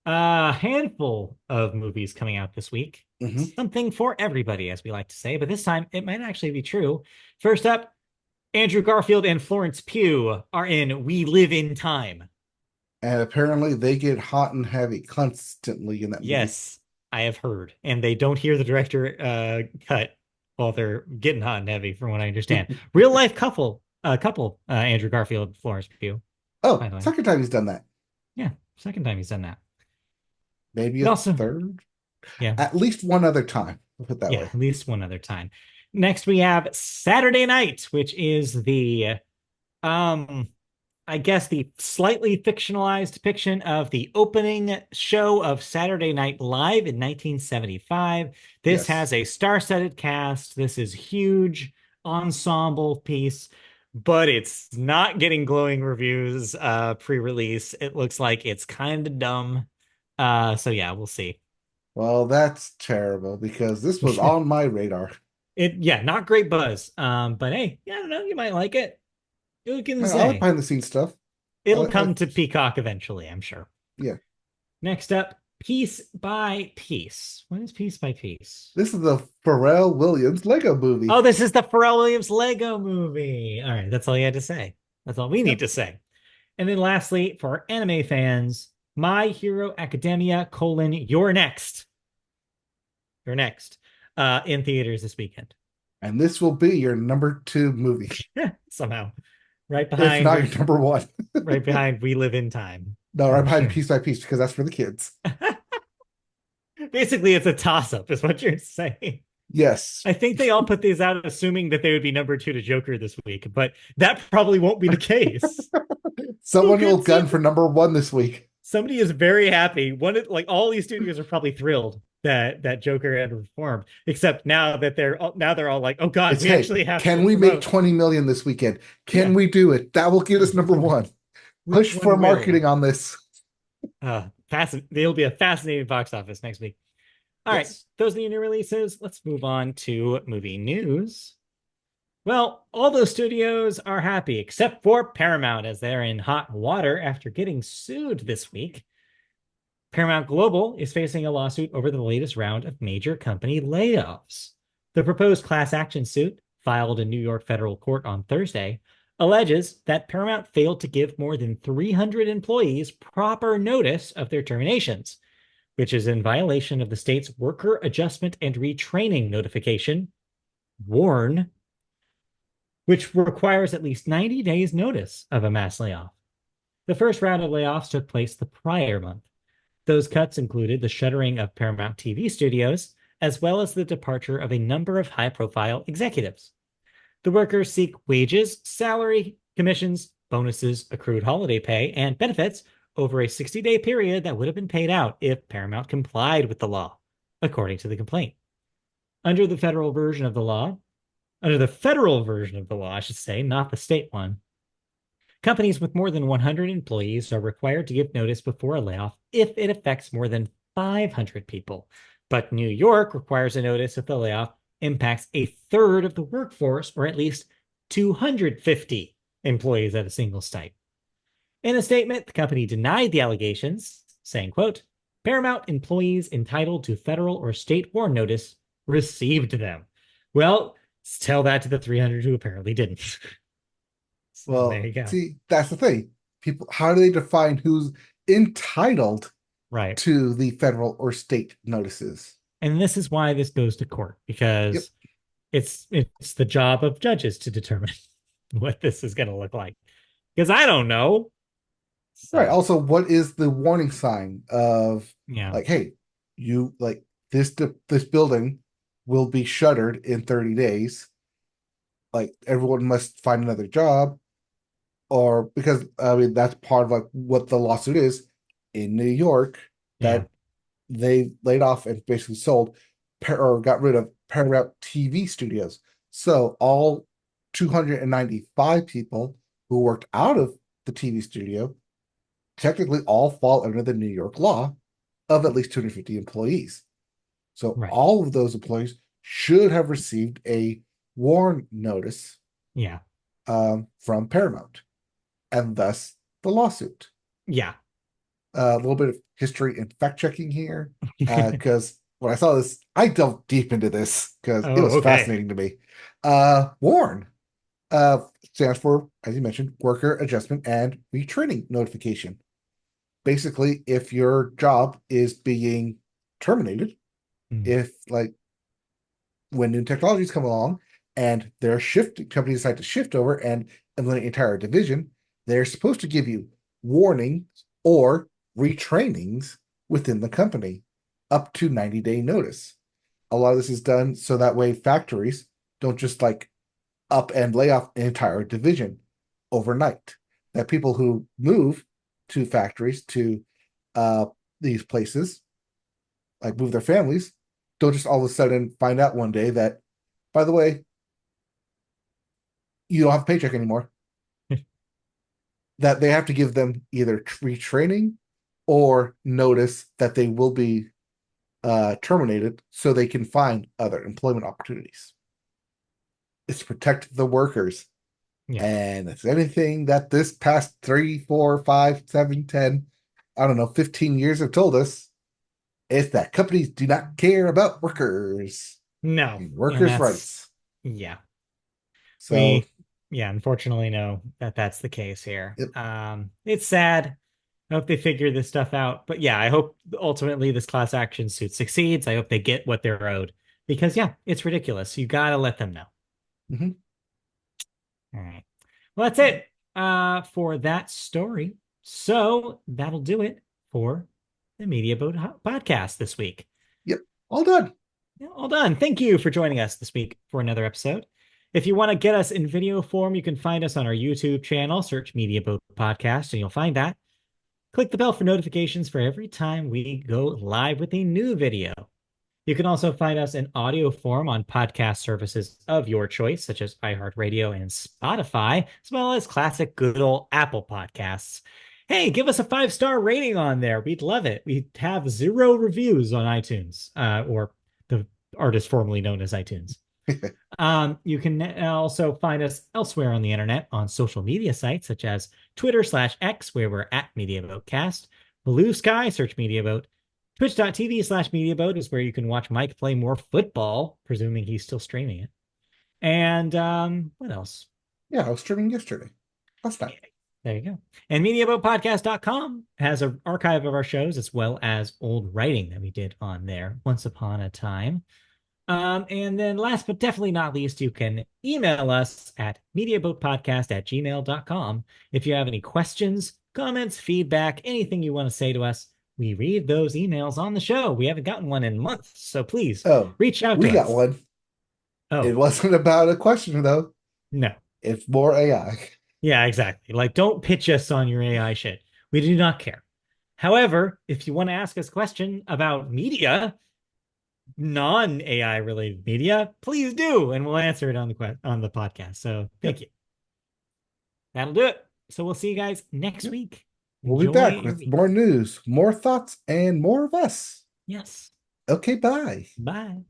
A handful of movies coming out this week. Mm-hmm. Something for everybody, as we like to say, but this time it might actually be true. First up, Andrew Garfield and Florence Pugh are in We Live in Time. And apparently they get hot and heavy constantly in that movie. Yes, I have heard. And they don't hear the director cut while they're getting hot and heavy, from what I understand. Real life couple, Andrew Garfield and Florence Pugh. Oh, second time he's done that. Yeah, second time he's done that. Maybe But a also, third. yeah, At least one other time. I'll put it that yeah, way. at least one other time. Next, we have Saturday Night, which is the um I guess the slightly fictionalized depiction of the opening show of Saturday Night Live in 1975. This Yes. has a star-studded cast. This is huge. ensemble piece, but it's not getting glowing reviews pre-release. It looks like it's kind of dumb. So yeah, we'll see. Well, that's terrible because this was on my radar. Yeah, not great buzz. But hey, yeah, I don't know, you might like it. Who can I like say? behind the scenes stuff. It'll I like, come to Peacock eventually, I'm sure. yeah. Next up, Piece by Piece. What is Piece by Piece? This is the Pharrell Williams Lego movie. Oh, this is the Pharrell Williams Lego movie. All right, that's all you had to say. That's all we need Yep. to say. And then lastly, for anime fans, My Hero Academia, You're Next. You're Next. In theaters this weekend. And this will be your number two movie, Somehow. Right if behind not your number one. right behind We Live in Time. No, right I'm behind sure. Piece by Piece because that's for the kids. Basically, it's a toss-up, is what you're saying. Yes. I think they all put these out assuming that they would be number two to Joker this week, but that probably won't be the case. Who Someone will could gun see? for number one this week. Somebody is very happy. Like all these studios are probably thrilled that Joker had reformed, except now they're all like, oh God, It's we hey, actually have can to we make promote. 20 million this weekend? Can Yeah, we do it? That will get us number one. which Push for one will? marketing on this. They'll be a fascinating box office next week. All right, Yes. those are the new releases. Let's move on to movie news. Well, all those studios are happy except for Paramount, as they're in hot water after getting sued this week. Paramount Global is facing a lawsuit over the latest round of major company layoffs. The proposed class action suit, filed in New York federal court on Thursday, alleges that Paramount failed to give more than 300 employees proper notice of their terminations, which is in violation of the state's Worker Adjustment and Retraining Notification, WARN, which requires at least 90 days notice of a mass layoff. The first round of layoffs took place the prior month. Those cuts included the shuttering of Paramount TV studios, as well as the departure of a number of high-profile executives. The workers seek wages, salary, commissions, bonuses, accrued holiday pay, and benefits over a 60-day period that would have been paid out if Paramount complied with the law, according to the complaint. Under the federal version of the law, I should say, not the state one, companies with more than 100 employees are required to give notice before a layoff if it affects more than 500 people. But New York requires a notice if the layoff impacts a third of the workforce or at least 250 employees at a single site. In a statement, the company denied the allegations, saying, quote, Paramount employees entitled to federal or state warn notice received them. Well, tell that to the 300 who apparently didn't. So there Well, you go. see, that's the thing. People, how do they define who's entitled Right. to the federal or state notices? And this is why this goes to court, Yep. because it's the job of judges to determine what this is going to look like. Because I don't know. Right. So Also, what is the warning sign of yeah, like, hey, you like this building will be shuttered in 30 days. Like everyone must find another job, or because I mean that's part of like what the lawsuit is in New York yeah, that they laid off and basically sold or got rid of Paramount TV studios. So all 295 people who worked out of the TV studio technically all fall under the New York law of at least 250 employees. So right, all of those employees should have received a warn notice yeah, from Paramount, and thus the lawsuit. yeah. A little bit of history and fact checking here, because when I saw this, I delved deep into this because it Oh, was okay. fascinating to me. WARN stands for, as you mentioned, Worker Adjustment and Retraining Notification. Basically, if your job is being terminated, Mm, if like when new technologies come along and their shift companies decide to shift over and eliminate an entire division, they're supposed to give you warnings or retrainings within the company up to 90-day notice. A lot of this is done so that way factories don't just like up and lay off an entire division overnight. That people who move to factories to uh, these places, like move their families, don't just all of a sudden find out one day that, by the way, you don't have a paycheck anymore. That they have to give them either retraining or notice that they will be terminated so they can find other employment opportunities. It's to protect the workers. Yeah. And if anything that this past 3, 4, 5, 7, 10, I don't know, 15 years have told us, is that companies do not care about workers No. and And workers' that's, rights. yeah. So, We, yeah, unfortunately know that that's the case here. yep. It's sad. I hope they figure this stuff out. But yeah, I hope ultimately this class action suit succeeds. I hope they get what they're owed because yeah, it's ridiculous. You got to let them know. Mhm. All right. Well, that's it for that story. So that'll do it for the Media Boat podcast this week. Yep. All done. Yeah, all done. Thank you for joining us this week for another episode. If you want to get us in video form, you can find us on our YouTube channel. Search Media Boat Podcast, and you'll find that. Click the bell for notifications for every time we go live with a new video. You can also find us in audio form on podcast services of your choice, such as iHeartRadio and Spotify, as well as classic good old Apple Podcasts. Hey, give us a 5-star rating on there. We'd love it. We have 0 reviews on iTunes, or the artist formerly known as iTunes. You can also find us elsewhere on the internet on social media sites such as Twitter/X, where we're at MediaBoatCast, Blue Sky, search MediaBoat, Twitch.tv/MediaBoat is where you can watch Mike play more football, presuming he's still streaming it. And what else? Yeah, I was streaming yesterday. Last night. There you go. And MediaBoatPodcast.com has an archive of our shows as well as old writing that we did on there once upon a time. And then last but definitely not least, you can email us at mediaboatpodcast@gmail.com. If you have any questions, comments, feedback, anything you want to say to us, we read those emails on the show. We haven't gotten one in months, so please Oh, reach out we to got us. one. It Oh, wasn't about a question, though. no. It's more AI. Yeah, exactly. Like, don't pitch us on your AI shit. We do not care. However, if you want to ask us a question about media, non-AI related media, please do, and we'll answer it on the podcast. So thank Yep. you. That'll do it. So we'll see you guys next Yep. week. We'll be Enjoy back your with week. more news, more thoughts, and more of us. Yes. Okay, bye. Bye.